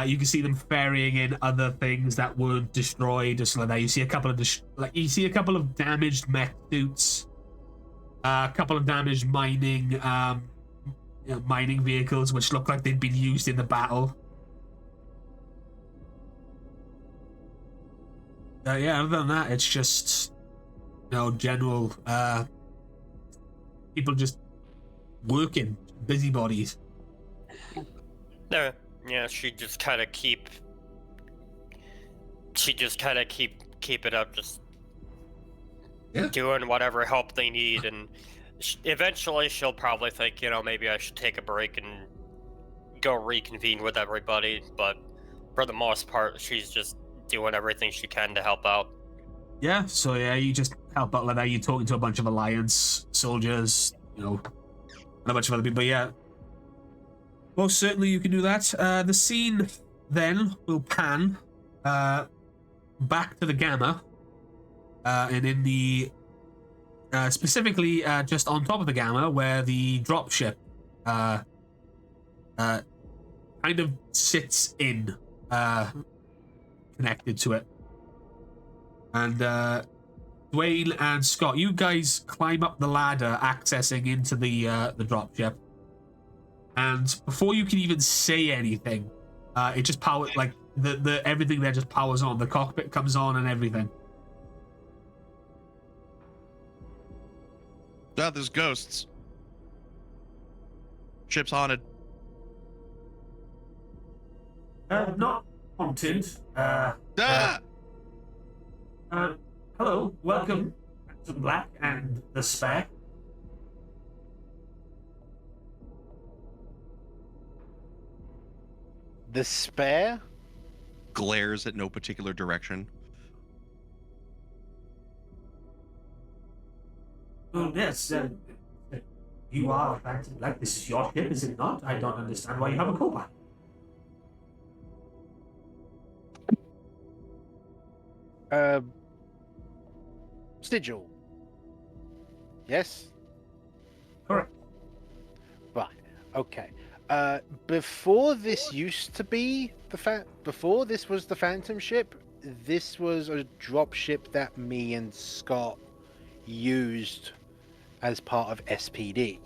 You can see them ferrying in other things that weren't destroyed, just like that. You see a couple of damaged mech suits, a couple of damaged mining vehicles, which look like they've been used in the battle. Yeah, other than that, it's just, general, people just working, busybodies. No, yeah, she just kind of keep it up, just doing whatever help they need, and eventually she'll probably think, maybe I should take a break and go reconvene with everybody, but for the most part, she's just doing everything she can to help out. Yeah, so you just help out like that. You're talking to a bunch of Alliance soldiers, and a bunch of other people. But yeah, most certainly you can do that. The scene then will pan back to the Gamma, and in the specifically just on top of the Gamma, where the dropship kind of sits in. Connected to it, and Dwayne and Scott, you guys climb up the ladder, accessing into the dropship, and before you can even say anything, it just powers, like the everything there just powers on. The cockpit comes on and everything. There's ghosts. Ship's haunted. Not haunted. Hello, welcome to Black and the Spare. The spare? Glares at no particular direction. Oh, yes, you are Phantom Black. This is your ship, is it not? I don't understand why you have a co-pilot. Sigil. Yes? Correct. Right. Okay. Before this used to be before this was the Phantom ship, this was a drop ship that me and Scott used as part of SPD.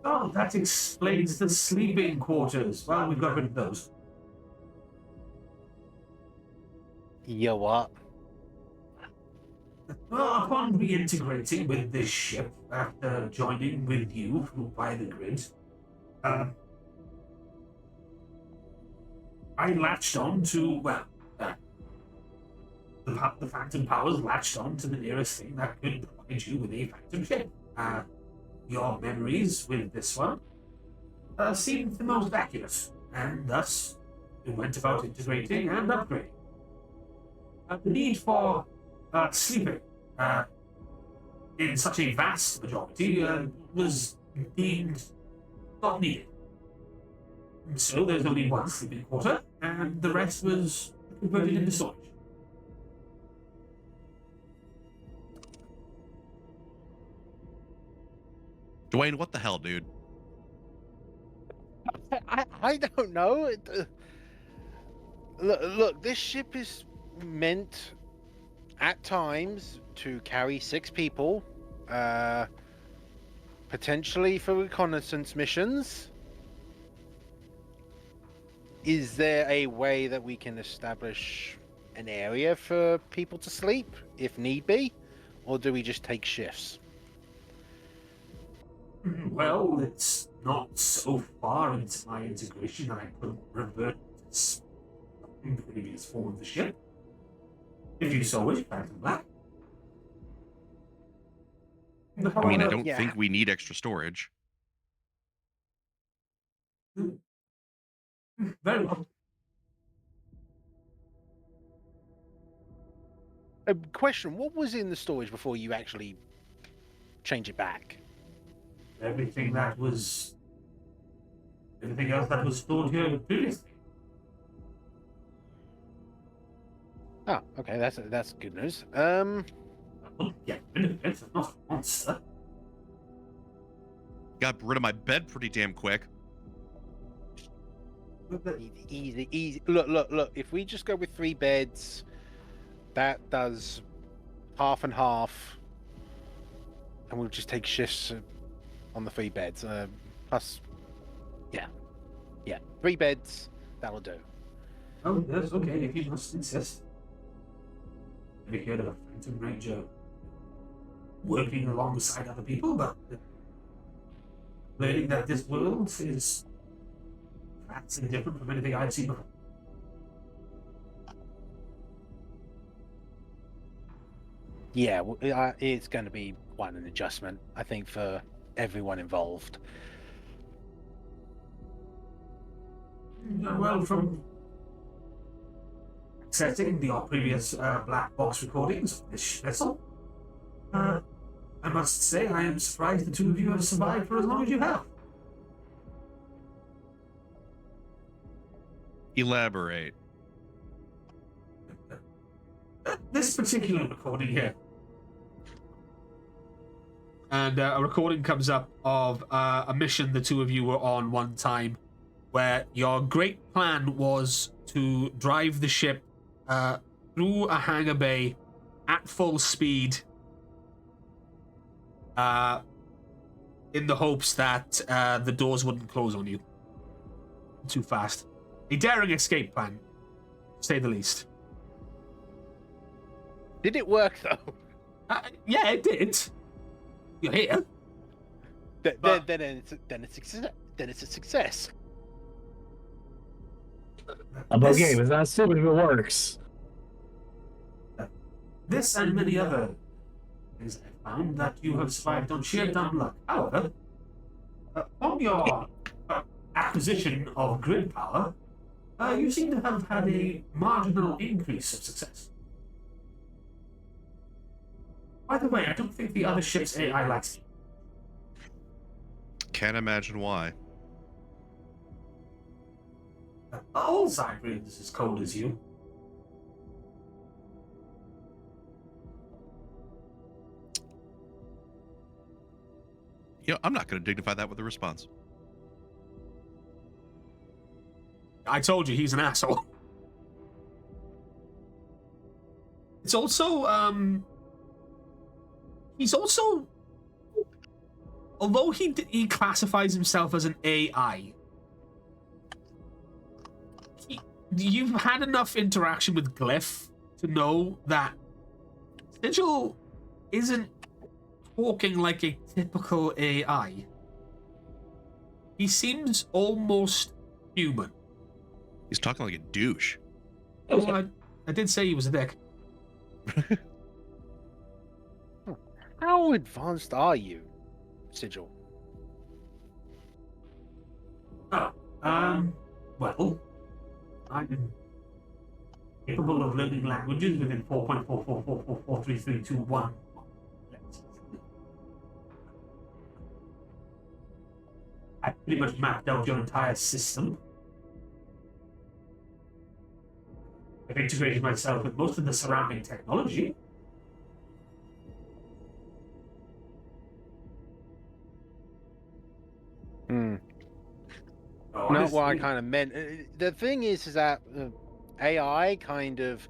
Oh, that explains the sleeping quarters. Well, we've got rid of those. You what? Well, upon reintegrating with this ship after joining with you by the grid, I latched on to, the Phantom powers latched on to the nearest thing that could provide you with a Phantom ship. Your memories with this one seemed the most accurate, and thus we went about integrating and upgrading. The need for sleeping in such a vast majority was deemed not needed. So there's only one sleeping quarter, and the rest was converted into storage. Dwayne, what the hell, dude? I don't know. Look, this ship is meant at times to carry 6 people, potentially for reconnaissance missions. Is there a way that we can establish an area for people to sleep if need be, or do we just take shifts? Well, it's not so far into my integration that I could revert to the previous form of the ship. If you so wish, Phantom Black. I mean, I don't Yeah. think we need extra storage. Very well. Question, what was in the storage before you actually change it back? Everything else that was stored here previously. Oh, okay, that's good news. Yeah, it's not a monster. Got rid of my bed pretty damn quick. Easy. Look. If we just go with 3 beds, that does half and half, and we'll just take shifts on the 3 beds. Plus, yeah, 3 beds. That'll do. Oh, that's okay if you must insist. Have you heard of a Phantom Ranger working alongside other people, but learning that this world is vastly different from anything I've seen before? Yeah, it's going to be quite an adjustment, I think, for everyone involved. Well, from accessing the previous black box recordings of this vessel, I must say I am surprised the 2 of you have survived for as long as you have. Elaborate. This particular recording here. And a recording comes up of a mission the 2 of you were on one time, where your great plan was to drive the ship through a hangar bay at full speed, in the hopes that the doors wouldn't close on you too fast. A daring escape plan, to say the least. Did it work though? Yeah, it did. You're here. Then it's a success. About game, it's not stupid if it works. this and many other things I found that you have survived on sheer dumb luck. However, on your acquisition of grid power, you seem to have had a marginal increase of success. By the way, I don't think the other ship's AI likes you. Can't imagine why. All Cyber is as cold as you. I'm not going to dignify that with a response. I told you he's an asshole. It's also, he's also, although he classifies himself as an AI, you've had enough interaction with Glyph to know that Sigil isn't talking like a typical AI. He seems almost human. He's talking like a douche. Well, I did say he was a dick. How advanced are you, Sigil? Oh, well, I'm capable of learning languages within 4.444443321. I pretty much mapped out your entire system. I've integrated myself with most of the surrounding technology. Not what I kind of meant. The thing is that AI kind of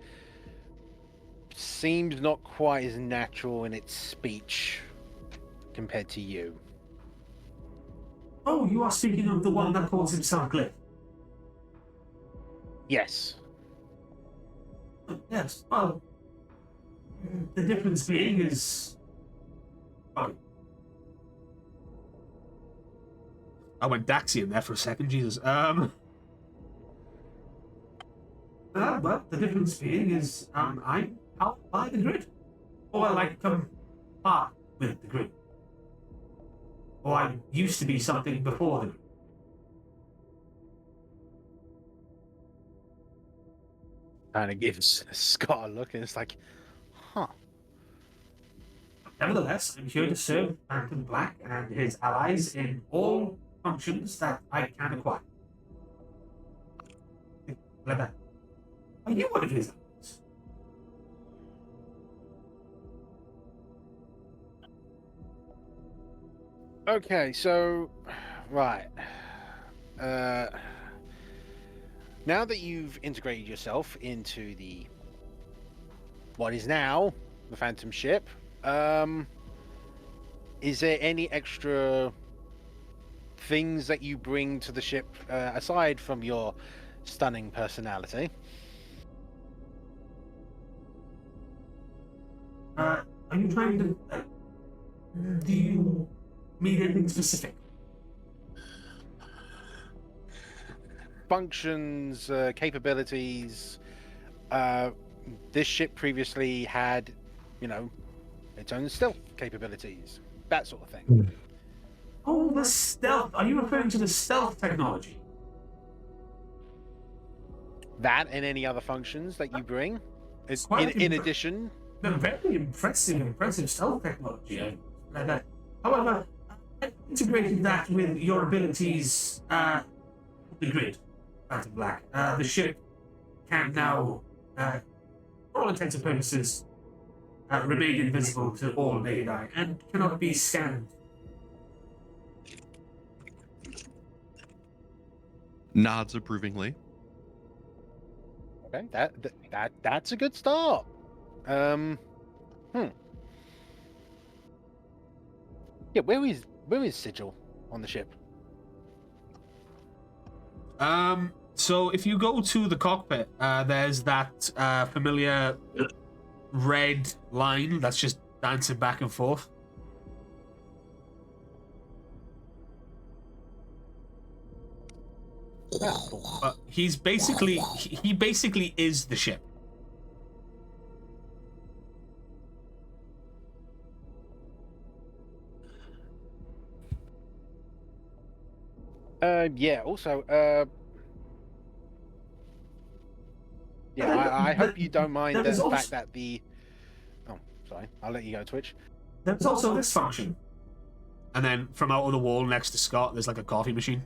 seems not quite as natural in its speech compared to you. Oh, you are speaking of the one that calls himself Glyph. Yes. Yes, well, the difference being is... Oh. I went Daxian there for a second, Jesus. Well, the difference being is, I'm out by the grid. Or I come part with the grid. Or I used to be something before the grid. Kind of gives Scott a look, and it's like, huh. Nevertheless, I'm here to serve Phantom Black and his allies in all functions that I can acquire. Like that. Are you one of his allies? Okay, so, right. Now that you've integrated yourself into what is now the Phantom ship, is there any extra things that you bring to the ship aside from your stunning personality? Are you trying to... do you mean anything specific? Functions, capabilities. This ship previously had, its own stealth capabilities, that sort of thing. Oh, the stealth. Are you referring to the stealth technology? That and any other functions that you bring, in addition. The very impressive stealth technology. However, I integrated that with your abilities, the grid. Phantom Black. The ship can now, for all intents and purposes, remain invisible to all naked eye and cannot be scanned. Nods approvingly. Okay, that's a good start. Yeah, where is Sigil on the ship? So if you go to the cockpit, there's that familiar red line that's just dancing back and forth. But he's basically he basically is the ship. Yeah. Also, yeah. I hope you don't mind there is the also- fact that the. Oh, sorry. I'll let you go, Twitch. There's also this function. And then from out of the wall next to Scott, there's like a coffee machine.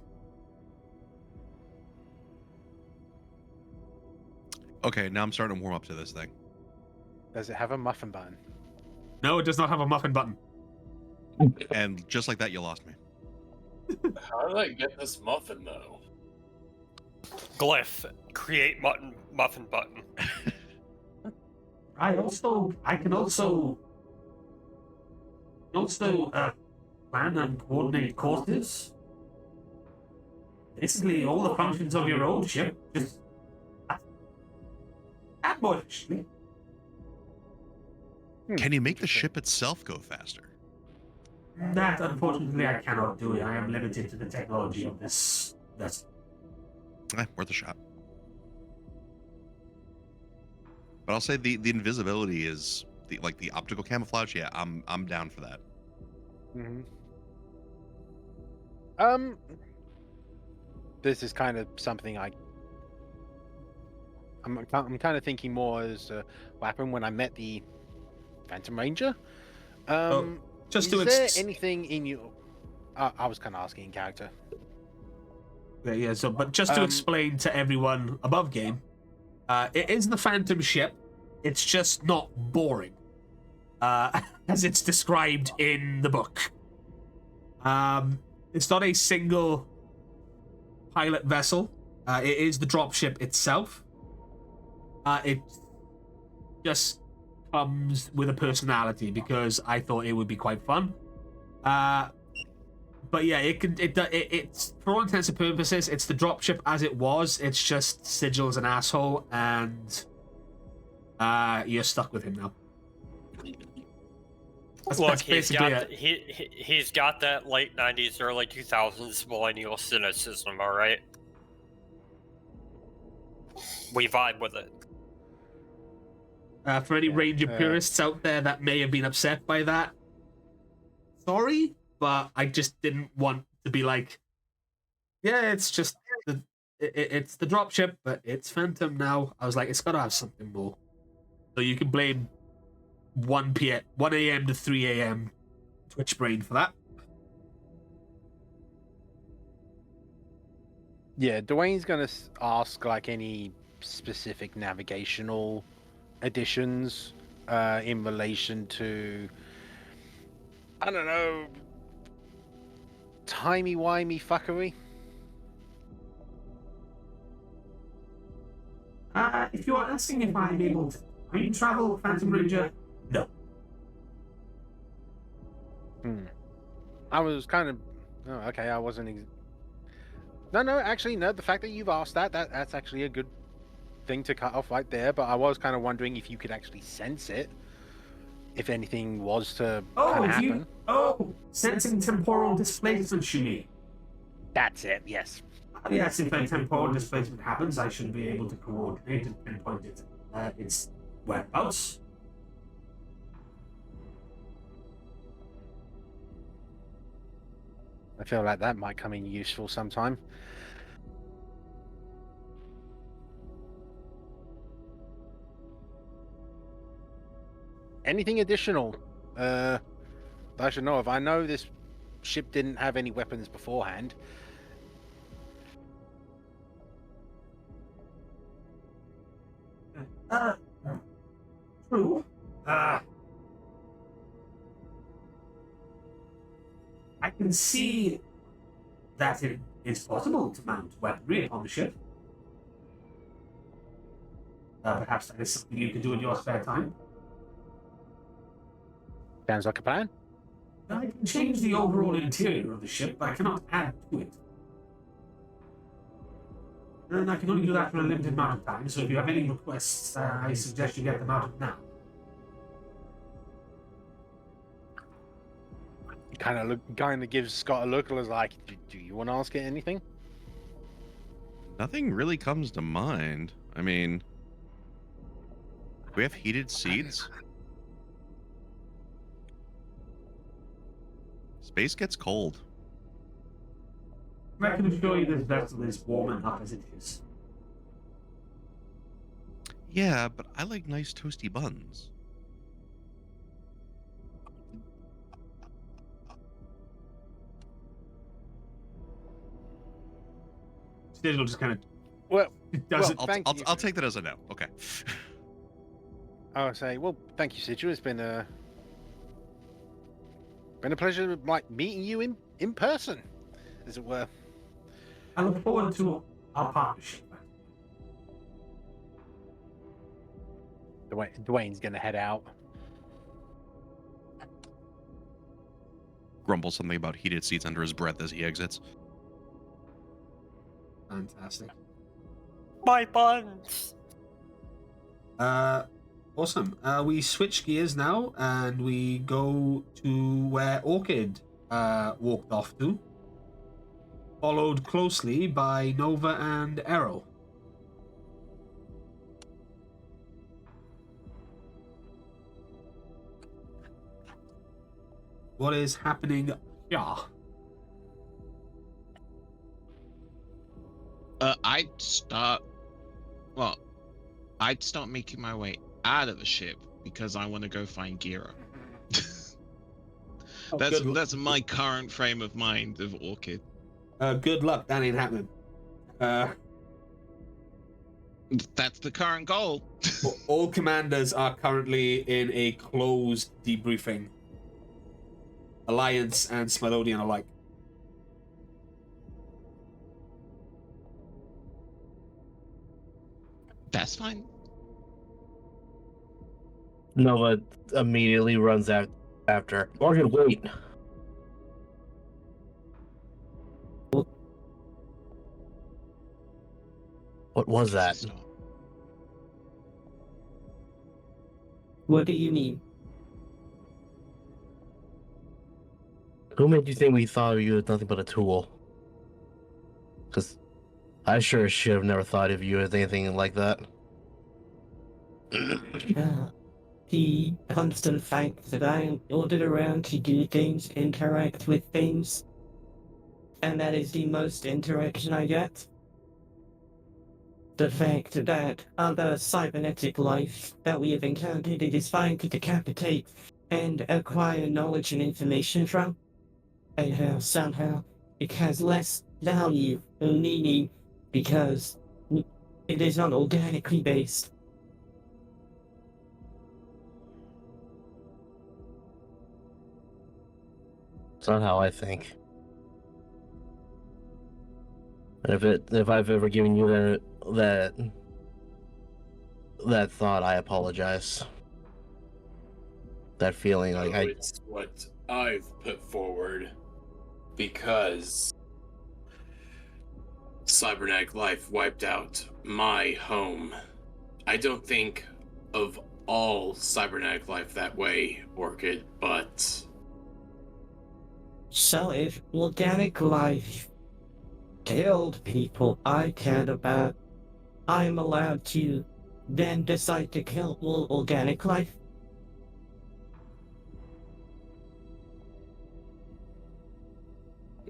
Okay, now I'm starting to warm up to this thing. Does it have a muffin button? No, it does not have a muffin button. And just like that, you lost me. How did I get this muffin though? Glyph, create muffin button. I can also plan and coordinate courses. Basically, all the functions of your old ship, just add more efficiently. Can you make the ship itself go faster? That, unfortunately, I cannot do. I am limited to the technology of this. That's Worth a shot. But I'll say the invisibility is the optical camouflage. Yeah, I'm down for that. Mm-hmm. This is kind of something I'm kind of thinking more as what happened when I met the Phantom Ranger. just is to there anything in you? I was kind of asking in character. Yeah, so but just to explain to everyone above game, it is the Phantom ship. It's just not boring, as it's described in the book. It's not a single pilot vessel. It is the dropship itself. It just comes with a personality because I thought it would be quite fun. But yeah, it's for all intents and purposes, it's the dropship as it was. It's just Sigil's an asshole, and you're stuck with him now. Look, he's got that late 90s, early 2000s millennial cynicism, all right? We vibe with it. For any Ranger purists out there that may have been upset by that, sorry, but I just didn't want to be like, yeah, it's just it's the dropship, but it's Phantom now. I was like, it's got to have something more. So you can blame 1 a.m. to 3 a.m. Twitch brain for that. Yeah, Dwayne's gonna ask like any specific navigational additions in relation to, I don't know, timey-wimey fuckery. If you're asking if I'm able to time travel Phantom Ranger, no. I was kind of, okay, I wasn't. No, actually, no. The fact that you've asked that's actually a good thing to cut off right there. But I was kind of wondering if you could actually sense it, if anything was to happen. Sensing temporal displacement, you mean? That's it. Yes. Yes, if a temporal displacement happens, I should be able to coordinate and pinpoint its whereabouts. I feel like that might come in useful sometime. Anything additional that I should know of? I know this ship didn't have any weapons beforehand. True. I can see that it is possible to mount weaponry on the ship. Perhaps that is something you can do in your spare time. Sounds like a plan. I can change the overall interior of the ship, but I cannot add to it. And I can only do that for a limited amount of time, so if you have any requests, I suggest you get them out now. Kind of gives Scott a look and was like, do you want to ask it anything? Nothing really comes to mind. I mean, do we have heated seats? Space gets cold. I can assure you this vessel is warm enough as it is. Yeah, but I like nice toasty buns. Digital just kind of Well, does it. thank you. I'll take that as a no. Okay. I'll say, well, thank you, Sigil. It's been a pleasure, like meeting you in person, as it were. I look forward to our partnership. Dwayne's gonna head out. Grumble something about heated seats under his breath as he exits. Fantastic. My buns. Awesome. We switch gears now and we go to where Orchid walked off to, followed closely by Nova and Arrow. What is happening? Yeah. I'd start making my way out of the ship because I want to go find Gira. That's my current frame of mind of Orchid. Good luck. That ain't happening. That's the current goal. All commanders are currently in a closed debriefing. Alliance and Smilodian alike. That's fine. Nova immediately runs out after. Orchid, wait. What was that? What do you mean? Who made you think we thought of you as nothing but a tool? Because I sure as shit have never thought of you as anything like that. The constant fact that I am ordered around to do things, interact with things, and that is the most interaction I get. The fact that other cybernetic life that we have encountered, it is fine to decapitate and acquire knowledge and information from, and how somehow it has less value or meaning because it is not organically based. It's not how I think. And if I've ever given you that thought, I apologize. That feeling, like It's what I've put forward because cybernetic life wiped out my home. I don't think of all cybernetic life that way, Orchid, but So if organic life killed people I cared about, I'm allowed to then decide to kill all organic life?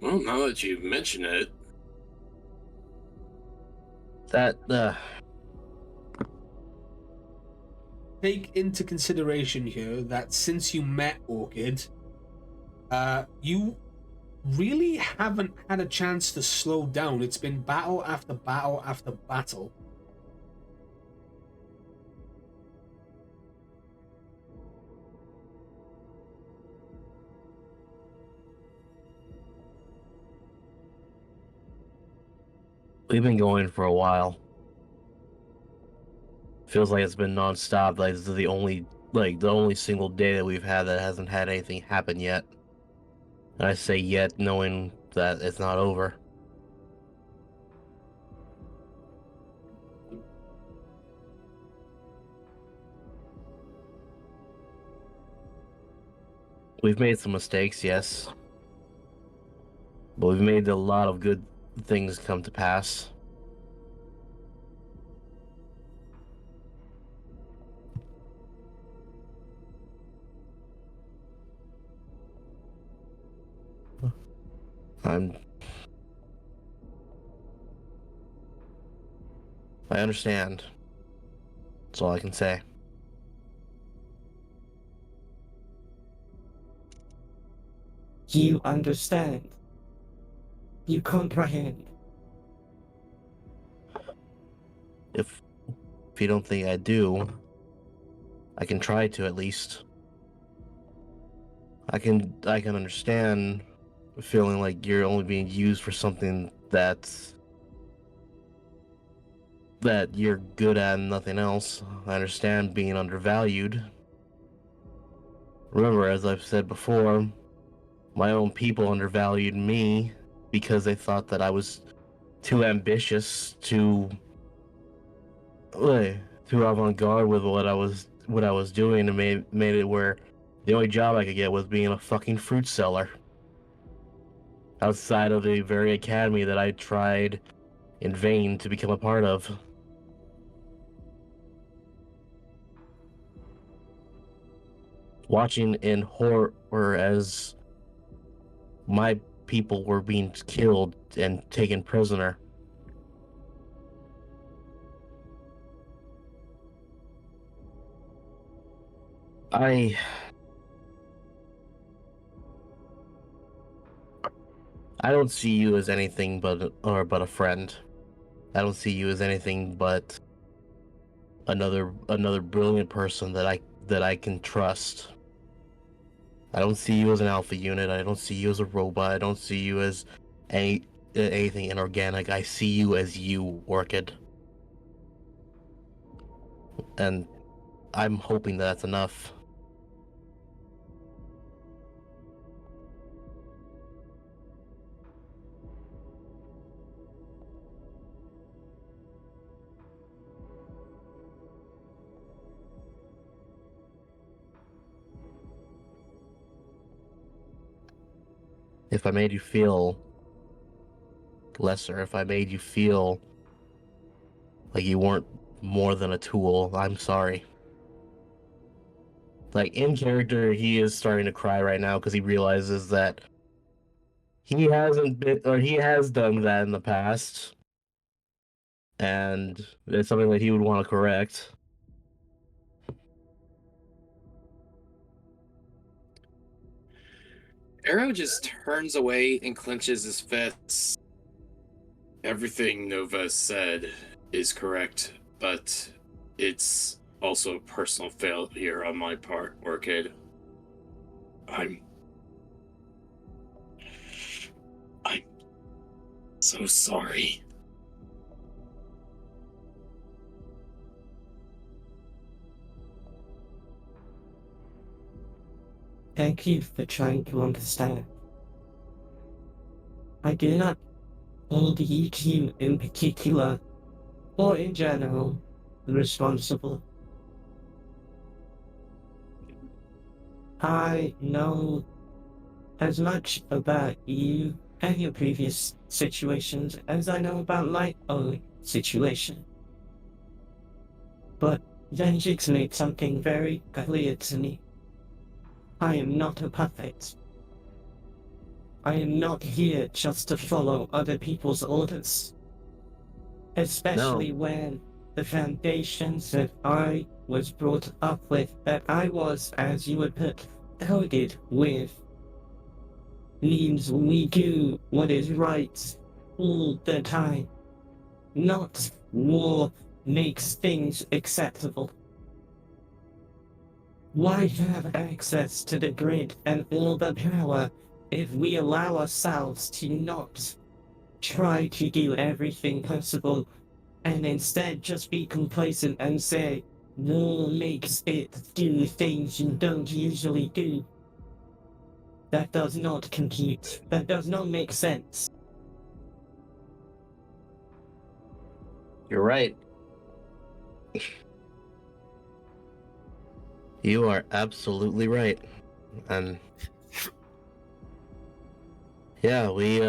well, now that you mention it, that Take into consideration here that since you met Orchid, you really haven't had a chance to slow down. It's been battle after battle after battle. we've been going for a while. Feels like it's been nonstop. Like this is the only single day that we've had that hasn't had anything happen yet. And I say yet, knowing that it's not over. We've made some mistakes, yes. But we've made a lot of good things come to pass. I understand. That's all I can say. You understand. You comprehend. If you don't think I do, I can try to at least. I can understand feeling like you're only being used for something that you're good at and nothing else. I understand being undervalued. Remember, as I've said before, my own people undervalued me because they thought that I was too ambitious, too avant-garde with what I was doing, and made it where the only job I could get was being a fucking fruit seller outside of the very academy that I tried in vain to become a part of. Watching in horror as my people were being killed and taken prisoner. I don't see you as anything but a friend. I don't see you as anything but another brilliant person that I can trust. I don't see you as an alpha unit. I don't see you as a robot. I don't see you as anything inorganic. I see you as you, Orchid. And I'm hoping that's enough. If I made you feel lesser, if I made you feel like you weren't more than a tool, I'm sorry. Like, in character, he is starting to cry right now because he realizes that he has done that in the past, and it's something that he would want to correct. Arrow just turns away and clenches his fists. Everything Nova said is correct, but it's also a personal failure on my part, Orchid. I'm so sorry. Thank you for trying to understand. I do not hold you in particular, or in general, responsible. I know as much about you and your previous situations as I know about my own situation. But Venjix made something very clear to me. I am not a puppet. I am not here just to follow other people's orders. Especially when the foundations that I was brought up with, that I was, as you would put, coded with, means we do what is right all the time. Not war makes things acceptable. Why have access to the grid and all the power if we allow ourselves to not try to do everything possible and instead just be complacent and say, war makes it do things you don't usually do? That does not compute. That does not make sense. You're right. You are absolutely right. And yeah, we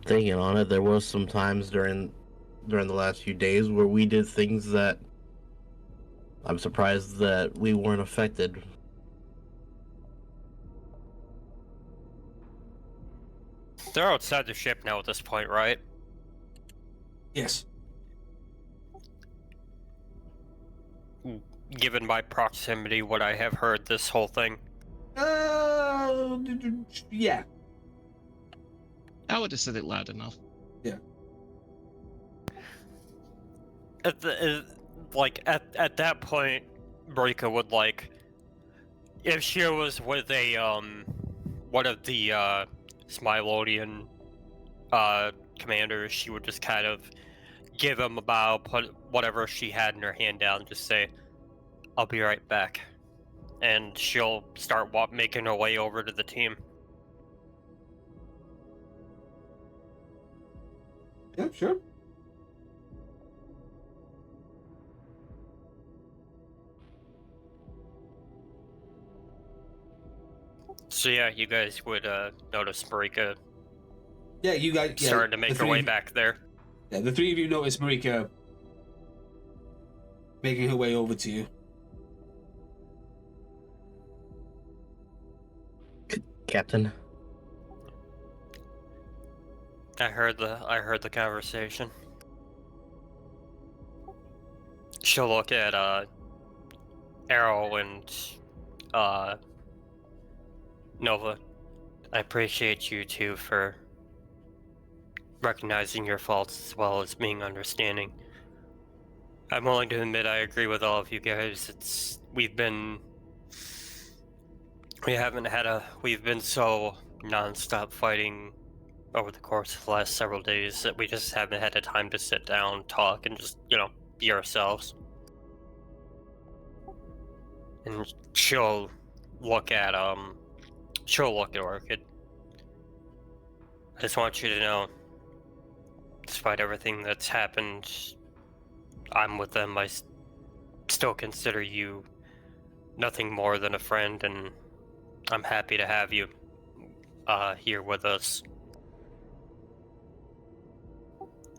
thinking on it, there was some times during the last few days where we did things that I'm surprised that we weren't affected. They're outside the ship now at this point, right? Yes. Given my proximity, would I have heard this whole thing? Yeah. I would have said it loud enough. At that point, Marika would if she was with a one of the Smilodian commanders, she would just kind of give him a bow, put whatever she had in her hand down, and just say, "I'll be right back," and she'll start making her way over to the team. Yeah, sure. So yeah, you guys would notice Marika Yeah, you guys. Yeah, starting to make her way back there. Yeah, the three of you notice Marika making her way over to you. Captain. I heard the conversation. She'll look at Arrow and Nova. I appreciate you two for recognizing your faults as well as being understanding. I'm willing to admit I agree with all of you guys. We've been so non-stop fighting over the course of the last several days that we just haven't had the time to sit down, talk, and just, be ourselves. And she'll look at Orchid. I just want you to know, despite everything that's happened, I'm with them. I still consider you nothing more than a friend, and I'm happy to have you here with us.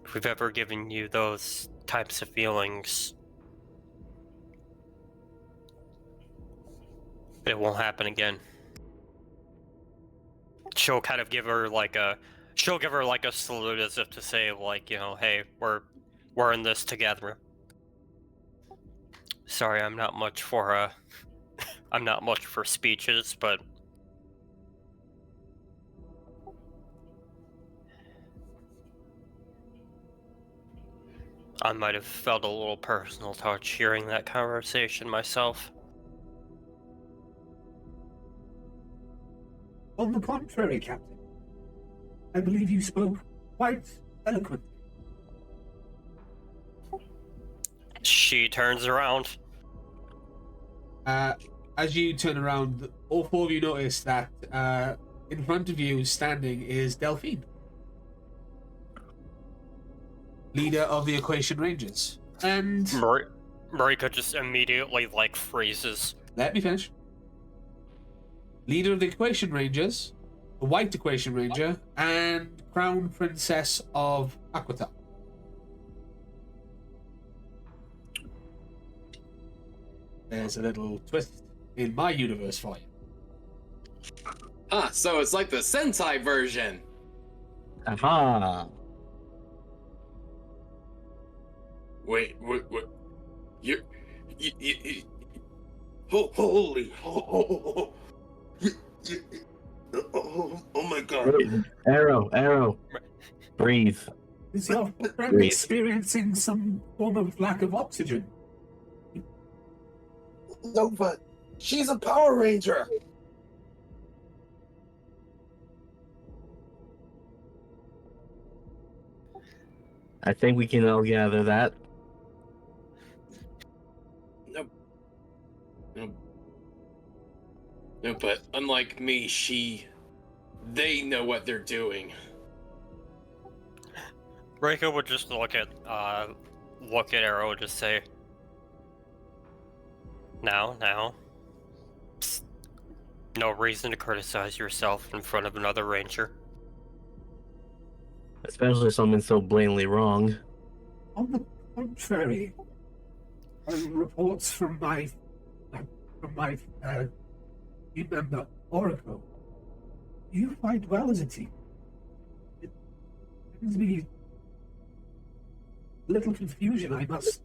If we've ever given you those types of feelings, it won't happen again. She'll kind of give her a salute as if to say, hey, we're in this together. Sorry, I'm not much for speeches, but I might have felt a little personal touch hearing that conversation myself. On the contrary, Captain. I believe you spoke quite eloquently. She turns around. As you turn around, all four of you notice that in front of you standing is Delphine, leader of the Equation Rangers. And Marika just immediately freezes. Let me finish. Leader of the Equation Rangers, the White Equation Ranger, and Crown Princess of Aquatar. There's a little twist in my universe for you. So it's like the Sentai version. Aha. Wait. You holy. Oh my god. Arrow. Breathe. Is your friend experiencing some form of lack of oxygen? No, but she's a Power Ranger. I think we can all gather that. No, but unlike me, they know what they're doing. Reiko would just look at Arrow and just say, Now, no reason to criticize yourself in front of another ranger. Especially something so blatantly wrong. On the contrary, reports from my team member Oracle, you fight well as a team. Gives me little confusion, I must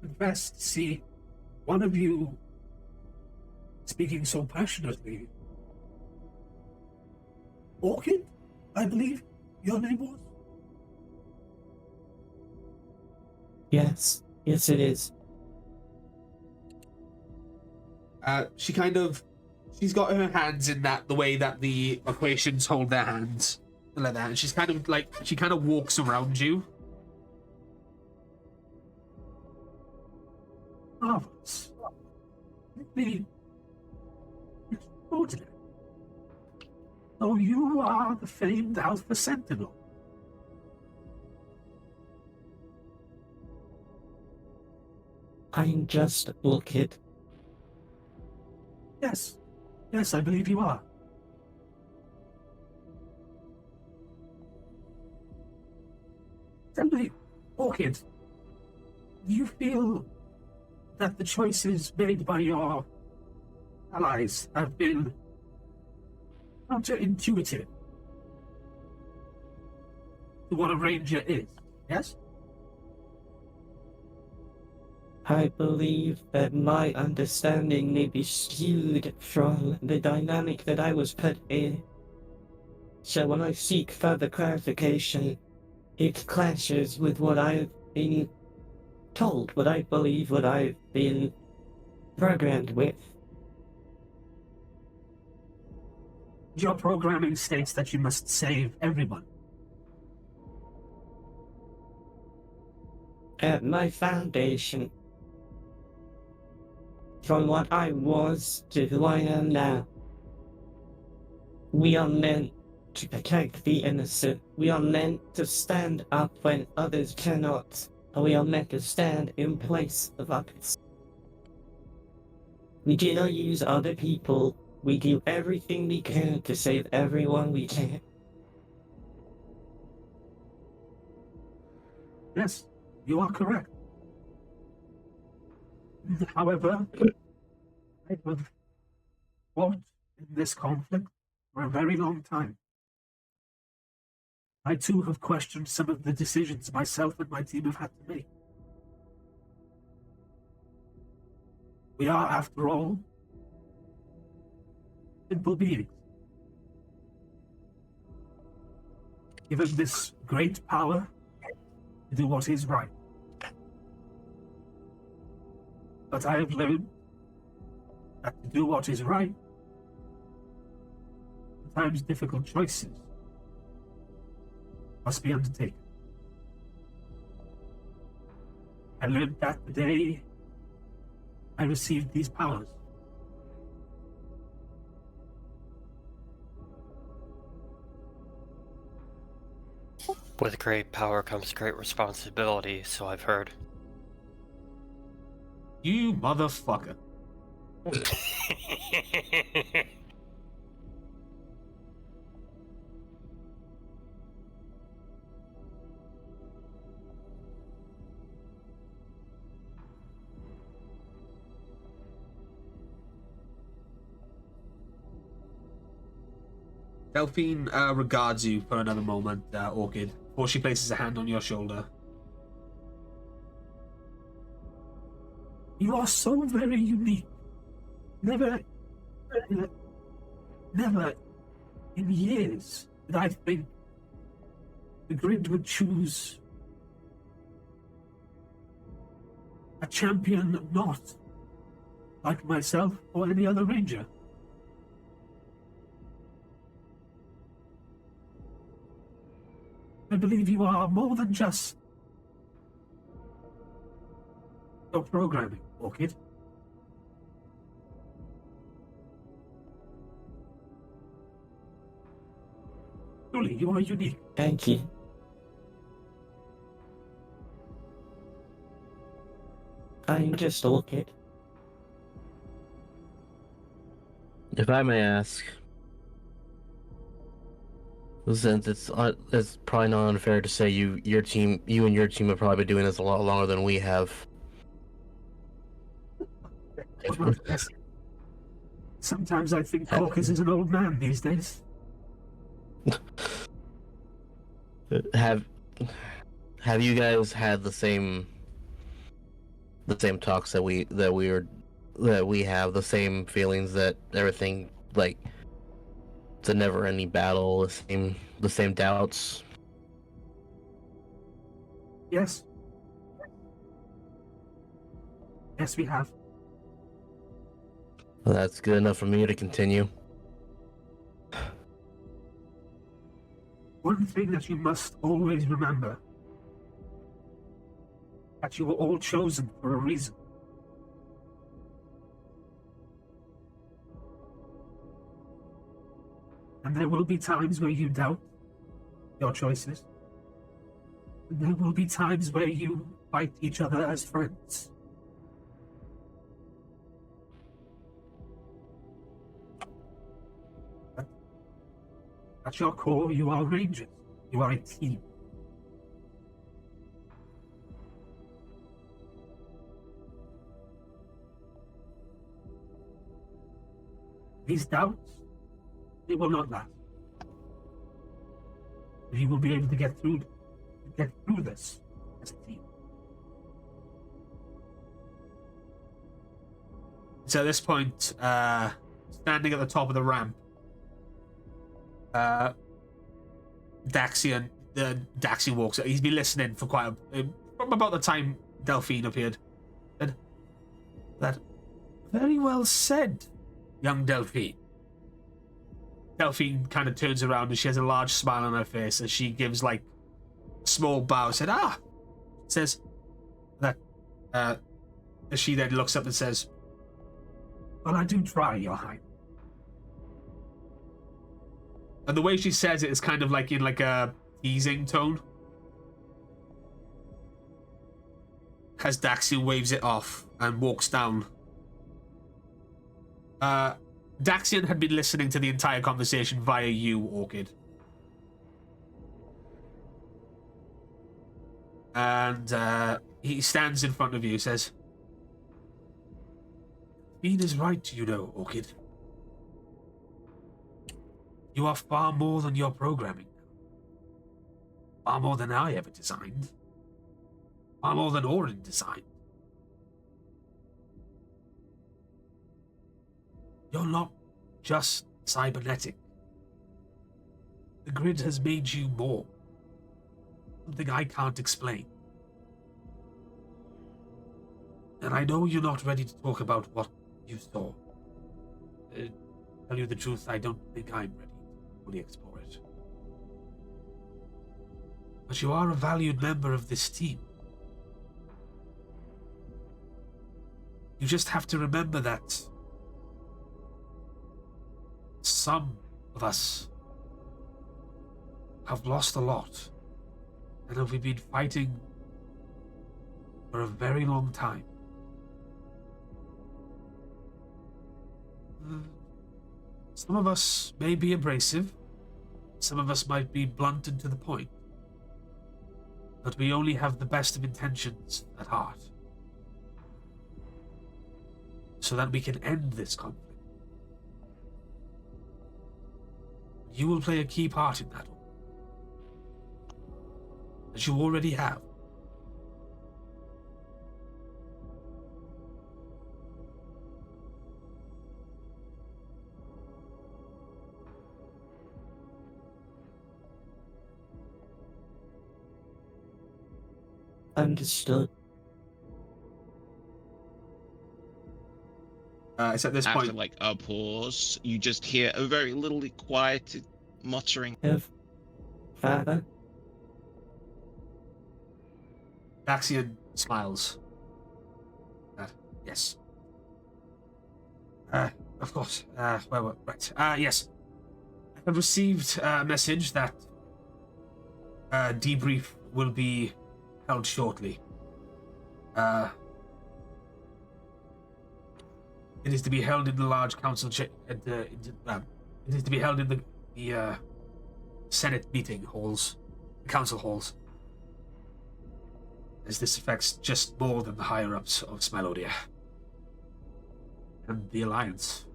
confess, to see one of you speaking so passionately. Orchid, I believe your name was? Yes. Yes, it is. She's got her hands in the way that the equations hold their hands, like that, and she kind of walks around you. Marvelous. The extraordinary. So you are the famed Alpha Sentinel. I'm just Orchid. Yes. Yes, I believe you are. Tell me, Orchid, do you feel that the choices made by your allies have been counterintuitive to what a ranger is? Yes? I believe that my understanding may be skewed from the dynamic that I was put in. So when I seek further clarification, it clashes with what I've been told, what I believe, what I've been programmed with. Your programming states that you must save everyone. At my foundation, from what I was to who I am now, we are meant to protect the innocent. We are meant to stand up when others cannot. We are meant to stand in place of others. We do not use other people. We do everything we can to save everyone we can. Yes, you are correct. However, I have fought in this conflict for a very long time. I too have questioned some of the decisions myself and my team have had to make. We are, after all, simple beings. Given this great power to do what is right. But I have learned that to do what is right, sometimes difficult choices must be undertaken. I learned that the day I received these powers. With great power comes great responsibility, so I've heard. You motherfucker. Delphine regards you for another moment, Orchid, before she places a hand on your shoulder. You are so very unique. Never in years did I think the grid would choose a champion not like myself or any other ranger. I believe you are more than just your programming, Orchid. Truly, you are unique. Thank you. I'm just Orchid. If I may ask, since it's probably not unfair to say you and your team have probably been doing this a lot longer than we have. Sometimes I think Caucus is an old man these days. have you guys had the same talks that we have, the same feelings that everything, like, it's a never-ending battle, the same doubts? Yes. Yes, we have. Well, that's good enough for me to continue. One thing that you must always remember, that you were all chosen for a reason. And there will be times where you doubt your choices. And there will be times where you fight each other as friends. But at your core, you are Rangers. You are a team. These doubts, they will not last. You will be able to get through this as a team. So at this point, standing at the top of the ramp, Daxian walks out. He's been listening for from about the time Delphine appeared. Said, "That very well said, young Delphine." Delphine kind of turns around and she has a large smile on her face as she gives like a small bow. Said, says that as she then looks up and says, "Well, I do try, Your Highness." And the way she says it is kind of like in like a teasing tone. As Daxian waves it off and walks down. Daxian had been listening to the entire conversation via you, Orchid. And he stands in front of you, says, "Bean is right, you know, Orchid. You are far more than your programming. Far more than I ever designed. Far more than Orin designed. You're not just cybernetic. The grid has made you more. Something I can't explain. And I know you're not ready to talk about what you saw. Tell you the truth, I don't think I'm ready to fully explore it. But you are a valued member of this team. You just have to remember that some of us have lost a lot and have been fighting for a very long time. Some of us may be abrasive, some of us might be blunt and to the point, but we only have the best of intentions at heart, so that we can end this conflict. You will play a key part in that, as you already have. Understood. It's at this After point, like a pause, you just hear a very little quiet muttering. Father? Daxian smiles. Yes. Of course. Right. Yes. I have received a message that debrief will be held shortly. It is to be held in the large council it is to be held in the Senate meeting halls, the council halls, as this affects just more than the higher-ups of Smilodia and the Alliance.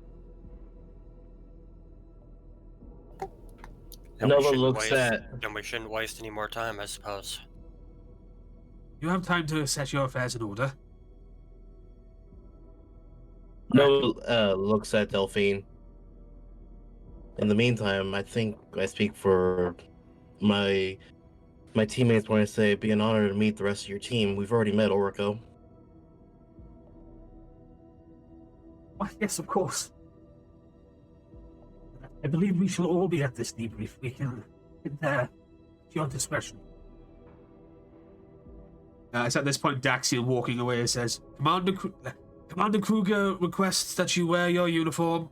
Nova looks at. And we shouldn't waste any more time, I suppose. You have time to set your affairs in order. Nova looks at Delphine. In the meantime, I think I speak for my teammates when I say it'd be an honor to meet the rest of your team. We've already met Orico. Oh, yes, of course. I believe we shall all be at this debrief. We can at your discretion. It's at this point Daxian walking away says, Commander Kruger requests that you wear your uniform.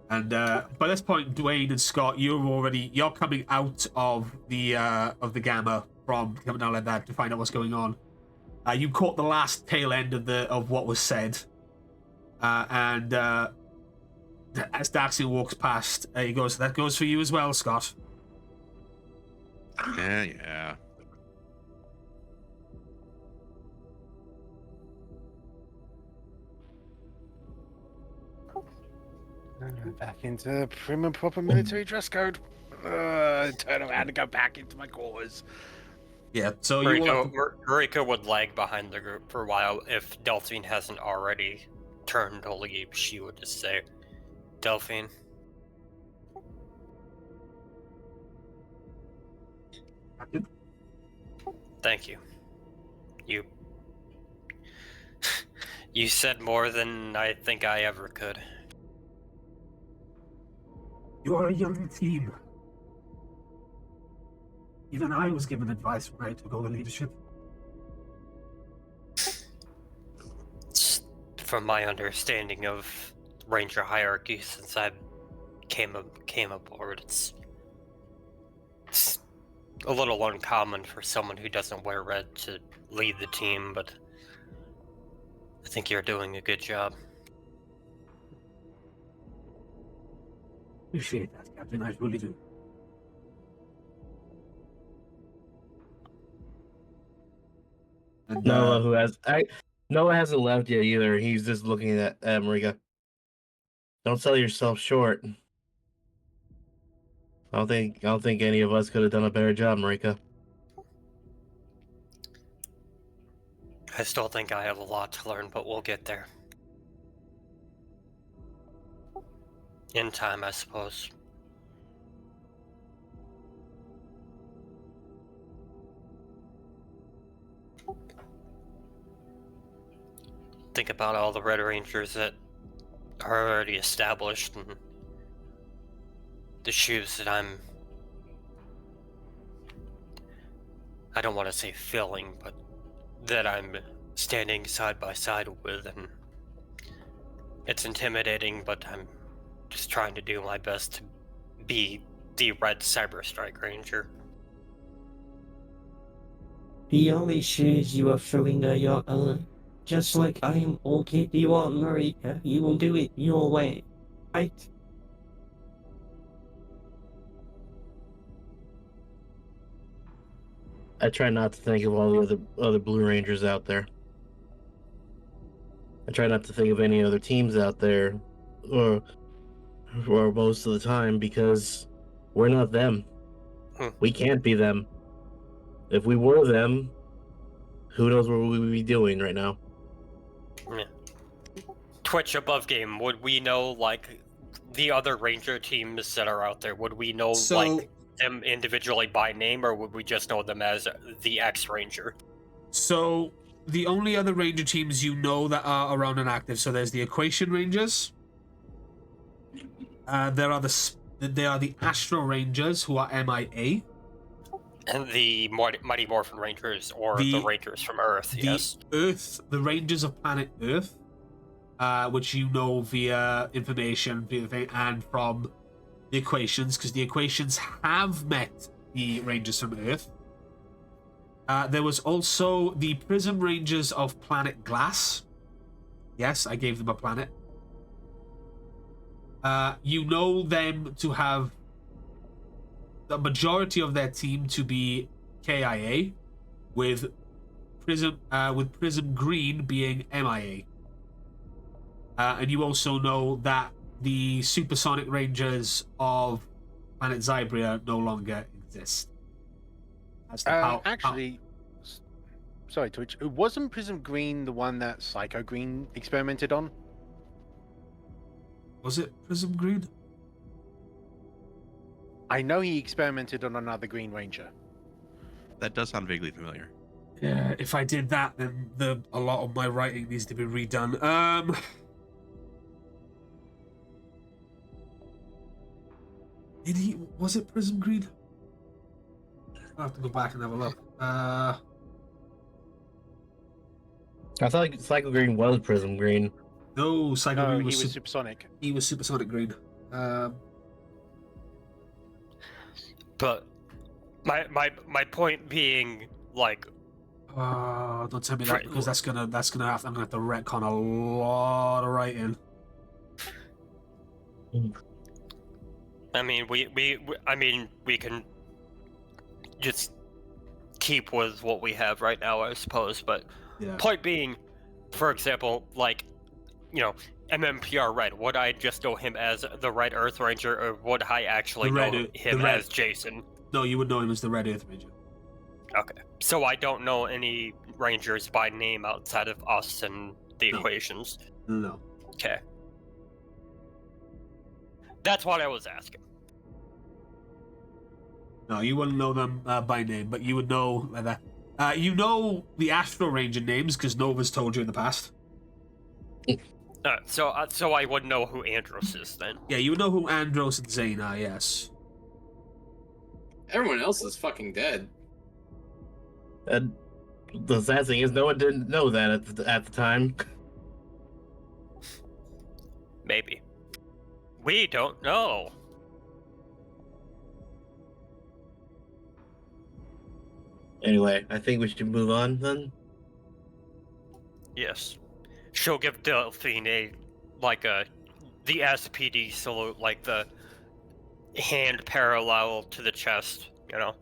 And by this point, Dwayne and Scott, you're coming out of the gamma from coming down like that to find out what's going on. You caught the last tail end of what was said, and as Daxian walks past, he goes, "That goes for you as well, Scott." Yeah. Back into prim and proper military dress code. Turn around and go back into my quarters. Yeah, so Rika would lag behind the group for a while. If Delphine hasn't already turned to leave, she would just say, Delphine. Thank you. You said more than I think I ever could. You are a young team. Even I was given advice when I took over leadership. From my understanding of Ranger hierarchy since I came aboard, it's a little uncommon for someone who doesn't wear red to lead the team, but I think you're doing a good job. Appreciate that, Captain. I really do. And, Noah hasn't left yet either. He's just looking at Marika. Don't sell yourself short. I don't think any of us could have done a better job, Marika. I still think I have a lot to learn, but we'll get there. In time, I suppose. Think about all the Red Rangers that are already established and the shoes that I don't want to say filling, but that I'm standing side by side with, and it's intimidating, but I'm just trying to do my best to be the Red CyberStrike Ranger. The only shoes you are filling are your own. Just like I am okay, you are Marika, you will do it your way, right? I try not to think of all the other Blue Rangers out there. I try not to think of any other teams out there, or most of the time, because we're not them. We can't be them. If we were them, who knows what we would be doing right now? Yeah. Twitch above game, would we know, like, the other Ranger teams that are out there? Would we know, like, them individually by name, or would we just know them as the X-Ranger? So, the only other Ranger teams you know that are around and active, so there's the Equation Rangers. There are the Astro Rangers, who are MIA. And the Mighty Morphin Rangers, or the Rangers from Earth, yes? The Rangers of planet Earth, which you know via information, and from the Equations, because the Equations have met the Rangers from Earth. There was also the Prism Rangers of planet Glass. Yes, I gave them a planet. You know them to have the majority of their team to be KIA, with Prism Green being MIA. And you also know that the supersonic rangers of planet Zybria no longer exist. That's the Actually, sorry, Twitch. Wasn't Prism Green the one that Psycho Green experimented on? Was it Prism Green? I know he experimented on another Green Ranger. That does sound vaguely familiar. Yeah, if I did that, then a lot of my writing needs to be redone. Was it Prism Green? I'll have to go back and have a look. I thought like Psycho Green was Prism Green. No, Psycho Green he was was Supersonic. He was Supersonic Green. But my point being, like, don't tell me that, because I'm gonna have to retcon a lot of writing. I mean, we can just keep with what we have right now, I suppose. But Yeah. point being, for example, like, you know, MMPR Red, would I just know him as the Red Earth Ranger, or would I actually know him as Jason? No, you would know him as the Red Earth Ranger. Okay, so I don't know any Rangers by name outside of us and the equations. No. Okay. That's what I was asking. No, you wouldn't know them by name, but you would know that. You know the Astro Ranger names because Nova's told you in the past. So I would know who Andros is then. Yeah, you would know who Andros and Zane are. Yes. Everyone else is fucking dead. And the sad thing is, no one didn't know that at the time. Maybe. We don't know. Anyway, I think we should move on then. Yes. She'll give Delphine the SPD salute, like the hand parallel to the chest, you know?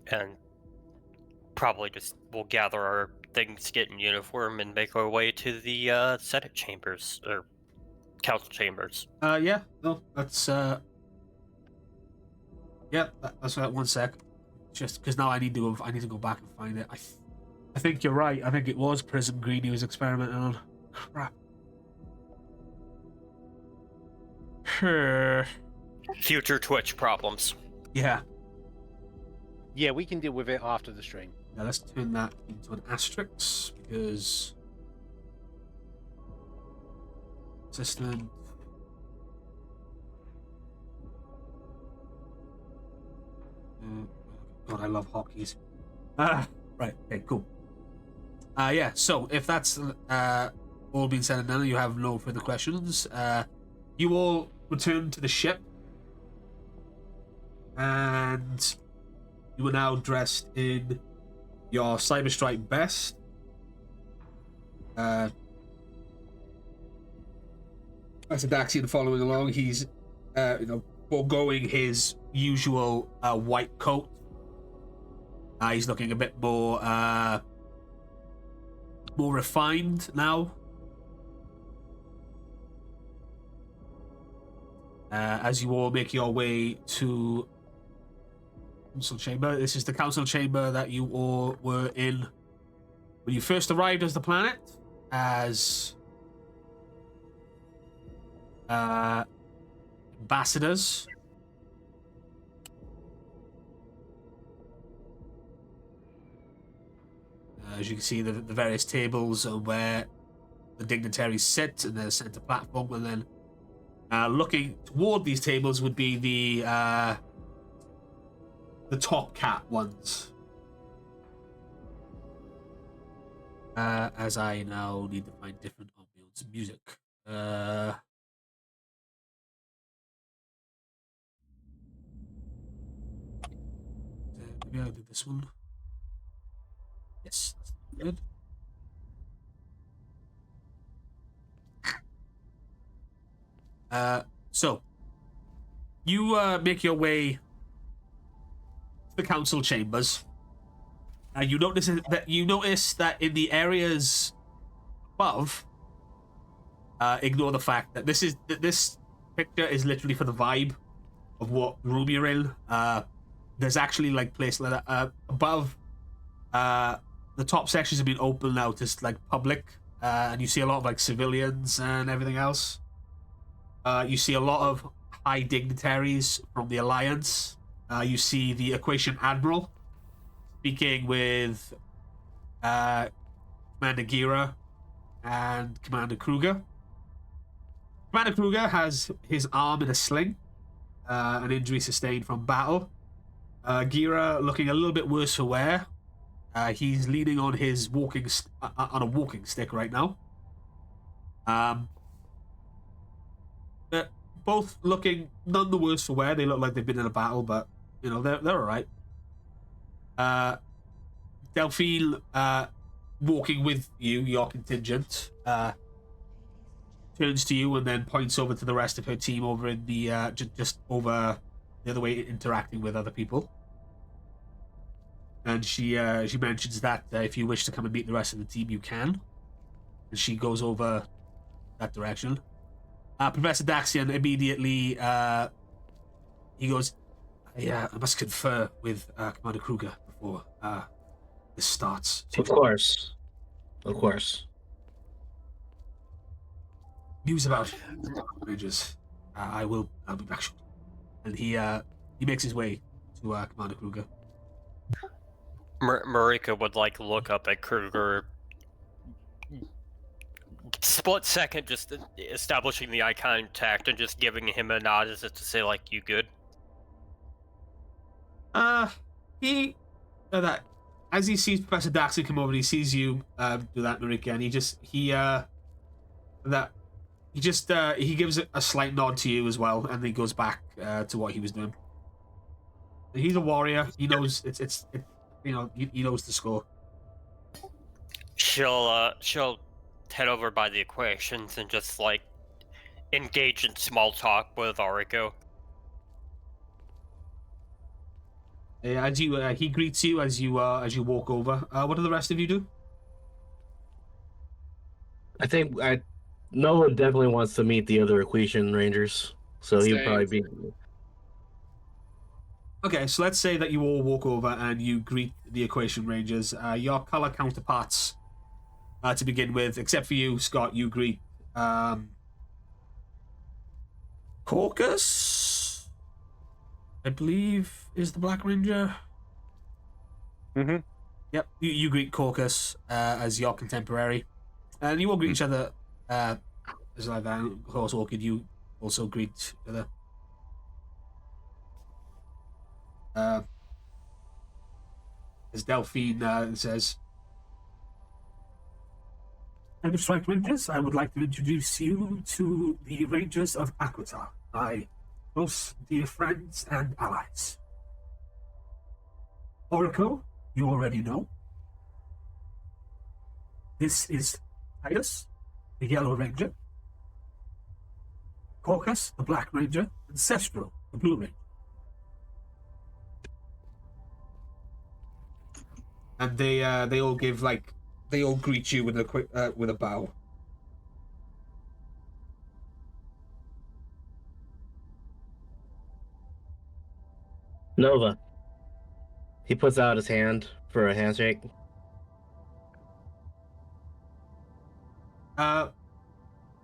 And probably just we'll gather our things, get in uniform, and make our way to the Senate chambers, or council chambers. Yeah. No, that's yeah. That's right. 1 sec. Just because now I need to go back and find it. I think you're right. I think it was Prism Green he was experimenting on. Crap. Sure. Future Twitch problems. Yeah. Yeah, we can deal with it after the stream. Now let's turn that into an asterisk because assistant. God, I love hotkeys. Right. Okay. Cool. Yeah. So if that's all been said and done, you have no further questions. You all return to the ship, and you are now dressed in your CyberStrike best. That's a Daxian following along. He's, foregoing his usual white coat. He's looking a bit more refined now. As you all make your way to council chamber. This is the council chamber that you all were in when you first arrived as the planet, as ambassadors. As you can see, the various tables are where the dignitaries sit, and there's a center platform, and then looking toward these tables would be the top cat ones. As I now need to find different ambience music. Maybe I'll do this one. Yes, that's good. So You make your way to the council chambers. You notice that in the areas above, ignore the fact that this picture is literally for the vibe of what room you're in. There's actually like place above. The top sections have been opened now to like public, and you see a lot of like civilians and everything else. You see a lot of high dignitaries from the Alliance. You see the Equation Admiral speaking with Commander Gira and Commander Kruger. Commander Kruger has his arm in a sling, an injury sustained from battle. Gira looking a little bit worse for wear. He's leaning on his on a walking stick right now. But both looking none the worse for wear. They look like they've been in a battle, but you know they're all right. Delphine, walking with you, your contingent, turns to you and then points over to the rest of her team over in the just over the other way, interacting with other people. And she mentions that if you wish to come and meet the rest of the team, you can. And she goes over that direction. Professor Daxian immediately he goes, I must confer with Commander Kruger before this starts. Of course. News about Rangers. I'll be back shortly. And he makes his way to Commander Kruger. Marika would like look up at Kruger. Split second, just establishing the eye contact and just giving him a nod as if to say, like, you good? As he sees Professor Daxon come over, he sees you do that, Marika, and he gives a slight nod to you as well, and then he goes back to what he was doing. He's a warrior. He knows he knows the score. She'll head over by the equations and just like engage in small talk with Aurico. As you he greets you as you walk over. What do the rest of you do? I think Noah definitely wants to meet the other Equation Rangers, so he'll probably be. Okay, so let's say that you all walk over and you greet the Equation Rangers. Your color counterparts, to begin with, except for you, Scott, you greet Caucus, I believe, is the Black Ranger. Mm-hmm. Yep, you greet Caucus as your contemporary. And you all greet each other as like that. Of course, Orchid, you also greet each other. As Delphine says, CyberStrike Rangers, I would like to introduce you to the Rangers of Aquitar, my most dear friends and allies. Oracle, you already know. This is Titus, the Yellow Ranger. Caucus, the Black Ranger, and Cestro, the Blue Ranger. And they all greet you with a quick with a bow. Nova. He puts out his hand for a handshake.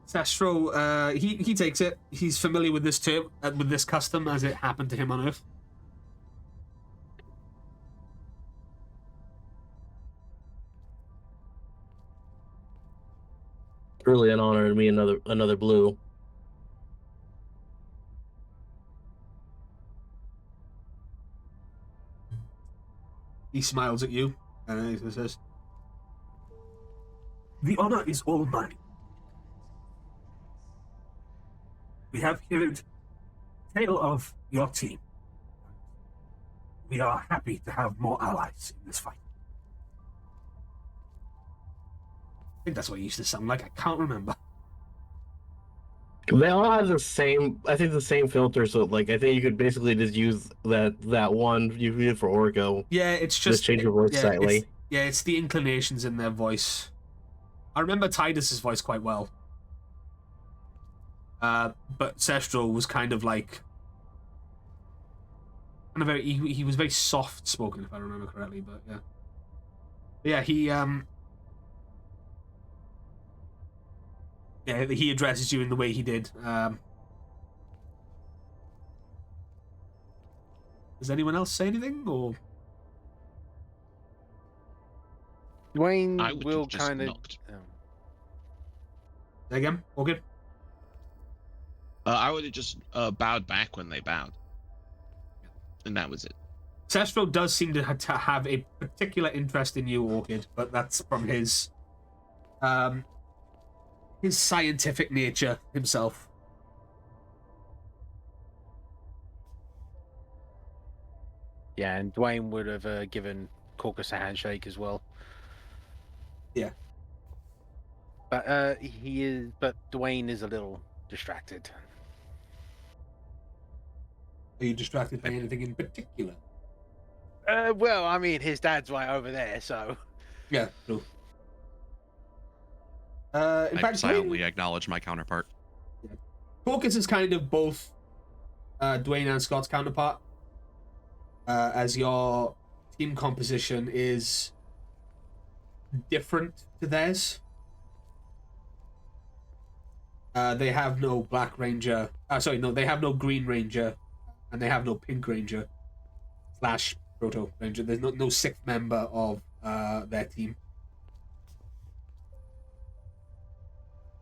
Cestro, he takes it. He's familiar with this term, with this custom, as it happened to him on Earth. Truly an honor to meet another blue. He smiles at you and he says, "The honor is all mine. We have heard tale of your team. We are happy to have more allies in this fight." I think that's what it used to sound like. I can't remember. They all have the same. I think the same filter. So like, I think you could basically just use that one you use for Orgo. Yeah, it's Just change your voice slightly. It's the inclinations in their voice. I remember Tidus's voice quite well. But Sestral was kind of like he was very soft spoken, if I remember correctly. But yeah, he addresses you in the way he did. Does anyone else say anything, or Dwayne will kind of. Again, all good. I would have just bowed back when they bowed, and that was it. Sestro does seem to have a particular interest in you, Orchid, but that's from his scientific nature himself. Yeah, and Dwayne would have given Caucus a handshake as well. Yeah. But But Dwayne is a little distracted. Are you distracted by anything in particular? Well, I mean, his dad's right over there, so. Yeah, true. In I fact, silently acknowledge my counterpart. Yeah. Caucus is kind of both Dwayne and Scott's counterpart, as your team composition is different to theirs. They have no Black Ranger. They have no Green Ranger, and they have no Pink Ranger / Proto Ranger. There's no sixth member of their team.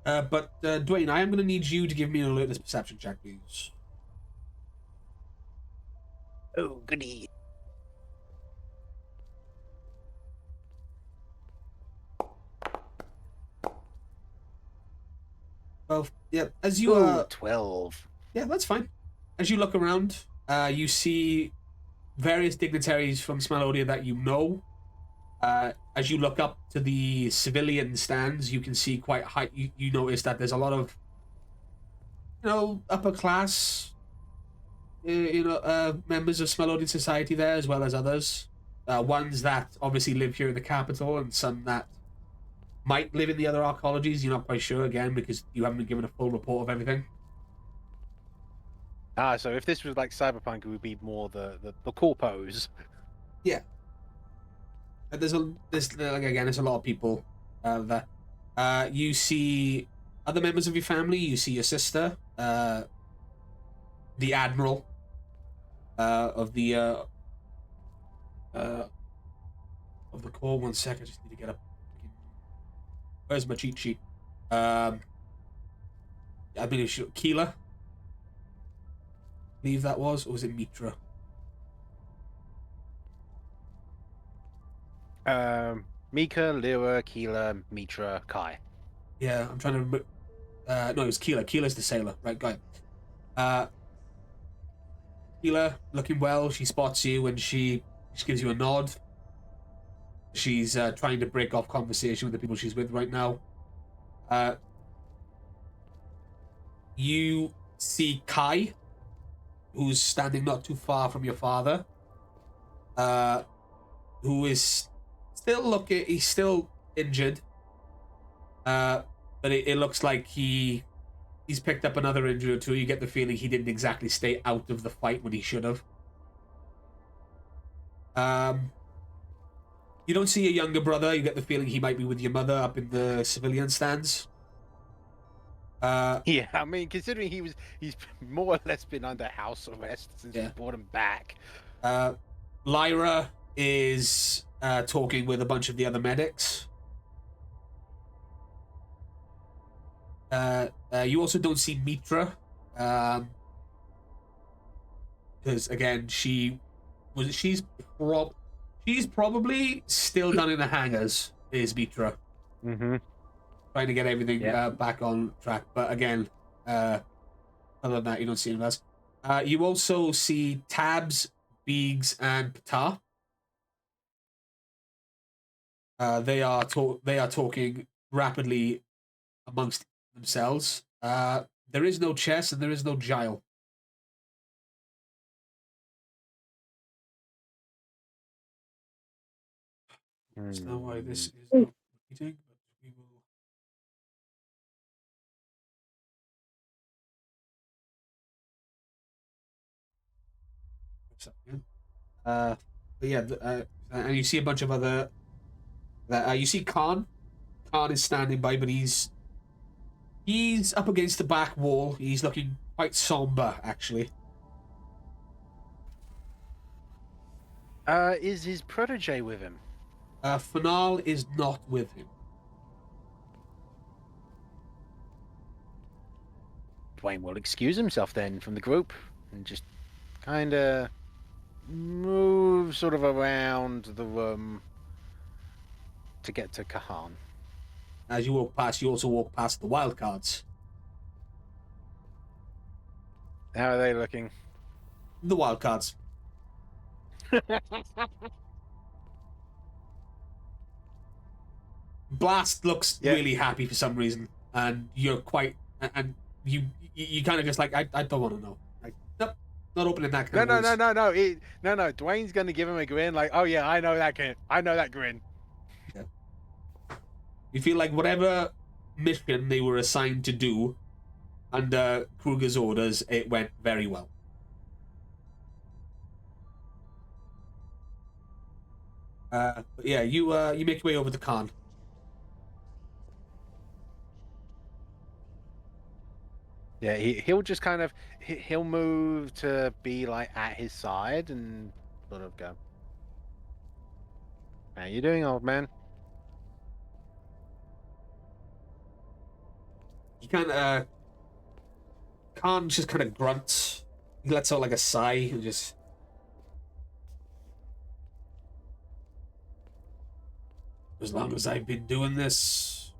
But Dwayne, I am going to need you to give me an alertness perception check, please. Oh, goody. Well, yeah. As you 12. Yeah, that's fine. As you look around, you see various dignitaries from Smilodia that you know. As you look up to the civilian stands, you can see quite high. You notice that there's a lot of, upper class, members of Smilodia society there, as well as others. Ones that obviously live here in the capital, and some that might live in the other arcologies. You're not quite sure, again, because you haven't been given a full report of everything. So if this was like Cyberpunk, it would be more the corpos. Yeah. There's a lot of people there. You see other members of your family. You see your sister, the admiral of the Corps. 1 sec, I just need to get up. Where's my cheat sheet? I believe Keela. I believe that was, or was it Mitra? Mika, Lyra, Keela, Mitra, Kai. Yeah, I'm trying to remember. No, it was Keela. Keela's the sailor, right? Guy. Keela, looking well. She spots you and she gives you a nod. She's trying to break off conversation with the people she's with right now. You see Kai, who's standing not too far from your father, who is he's still injured, but it looks like he's picked up another injury or two. You get the feeling he didn't exactly stay out of the fight when he should have. You don't see a younger brother. You get the feeling he might be with your mother up in the civilian stands. Yeah, I mean, considering he's more or less been under house arrest since we brought him back. Lyra is talking with a bunch of the other medics. You also don't see Mitra, because again, she's probably still down in the hangars. Is Mitra? Mm-hmm. Trying to get everything back on track, but again, other than that, you don't see anyone else. You also see Tabs, Biggs, and Ptah. They are talking rapidly amongst themselves. There is no chess and there is no Gile. That's not why this is not repeating, but we will. But yeah, and you see a bunch of other. You see Khan. Khan is standing by, but he's up against the back wall. He's looking quite somber, actually. Is his protege with him? Fanal is not with him. Dwayne will excuse himself then from the group and just kind of move sort of around the room to get to Kahan. As you walk past, you also walk past the wildcards. How are they looking? The wildcards. Blast looks really happy for some reason, and you're quite, and you kind of just like, I don't want to know. Like, nope, not opening that kind of No. No. Dwayne's gonna give him a grin, like, oh yeah, I know that grin. I know that grin. Yeah. You feel like whatever mission they were assigned to do under Kruger's orders, it went very well. But yeah, you make your way over to Khan. Yeah, he'll just kind of he'll move to be like at his side and sort of go, "How you doing, old man?" He kind of Khan just kind of grunts. He lets out like a sigh and just. As long as I've been doing this,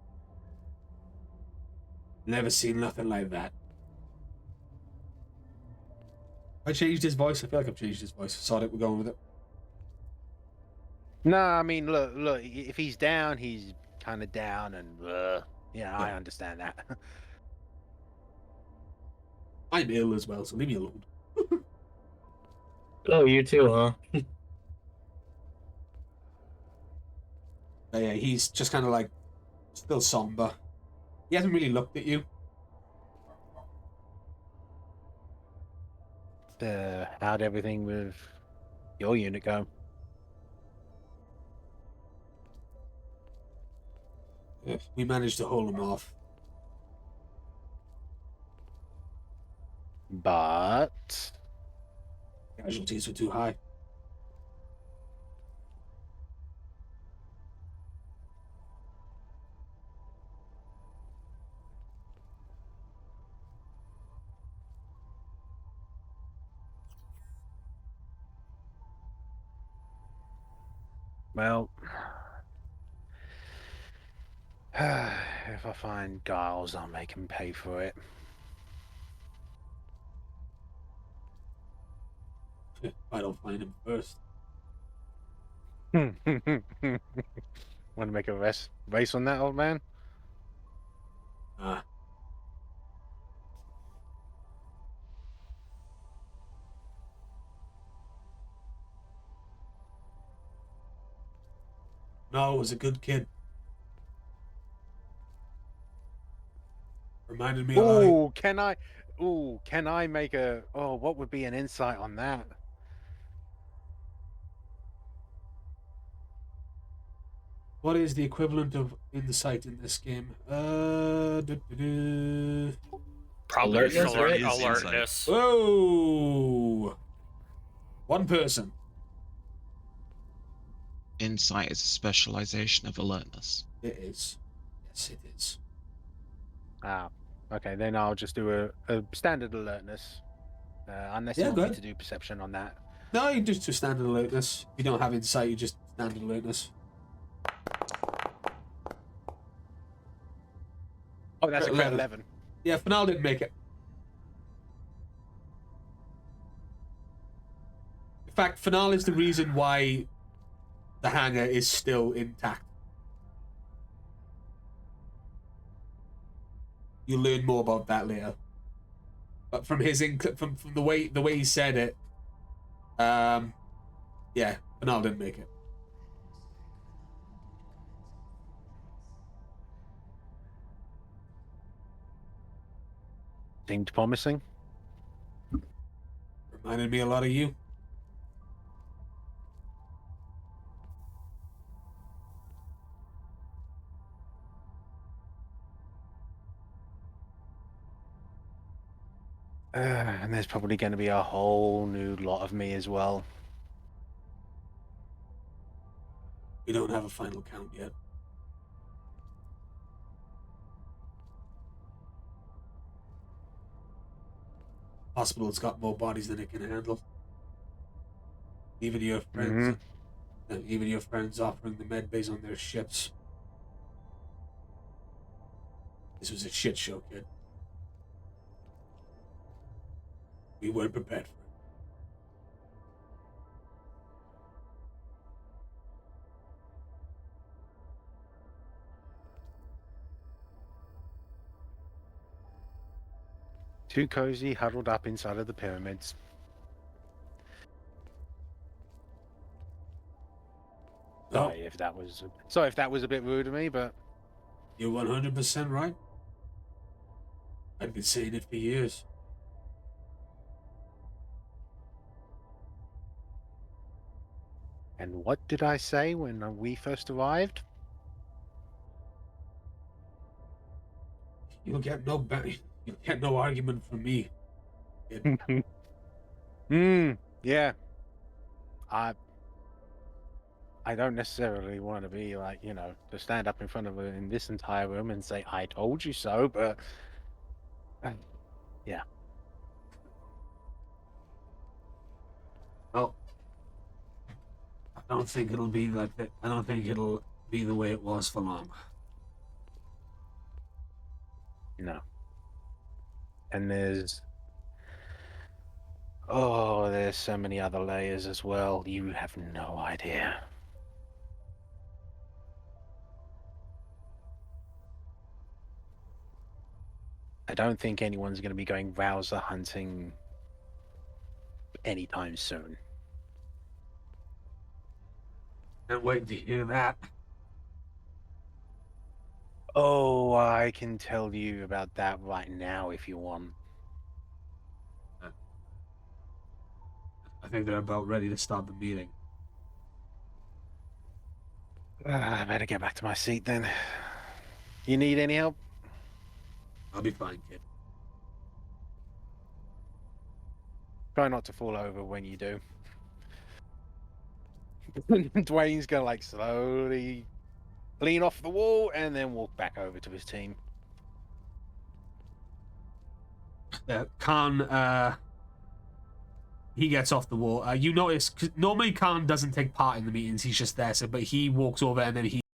never seen nothing like that. I changed his voice. I feel like I've changed his voice. Sorry, we're going with it. No, I mean, look. If he's down, he's kind of down, and yeah, I understand that. I'm ill as well, so leave me alone. Oh, you too, huh? But yeah, he's just kind of like still somber. He hasn't really looked at you. How'd everything with your unit go? We managed to hold him off. But Casualties were too high. well, if I find Giles, I'll make him pay for it. I don't find him first. Want to make a race on that, old man? No, it was a good kid. Reminded me a lot. Ooh, can I make a? Oh, what would be an insight on that? What is the equivalent of insight in this game? Probably Alertness, right? alertness. Whoa! One person. Insight is a specialization of alertness. It is. Yes, it is. Ah, okay. Then I'll just do a standard alertness, unless you Yeah, want go me ahead. to do perception on that. No, you just do standard alertness. If you don't have insight, you just standard alertness. Oh, that's a crit 11. 11. Yeah, Fanal didn't make it. In fact, Fanal is the reason why the hangar is still intact. You'll learn more about that later. but from his from the way he said it, yeah, Bernal didn't make it. Seemed promising. Reminded me a lot of you. And there's probably going to be a whole new lot of me as well. We don't have a final count yet. Hospital has got more bodies than it can handle. Even your friends, even your friends offering the med bays on their ships. This was a shit show, kid. We weren't prepared for it. Too cozy, huddled up inside of the pyramids. Sorry if that was a bit rude of me, but You're 100% right. I've been saying it for years. And what did I say when we first arrived? You'll get no argument from me. Yeah. I don't necessarily want to be like, to stand up in front of her in this entire room and say, I told you so, but yeah. Well, I don't think it'll be like that. I don't think it'll be the way it was for long. No. And there's so many other layers as well. You have no idea. I don't think anyone's going to be going Wowzer hunting anytime soon. Can't wait to hear that. Oh, I can tell you about that right now if you want. I think they're about ready to start the meeting. I better get back to my seat then. You need any help? I'll be fine, kid. Try not to fall over when you do. Dwayne's gonna slowly lean off the wall and then walk back over to his team. Khan, he gets off the wall. You notice, 'cause normally Khan doesn't take part in the meetings, he's just there, but he walks over and then he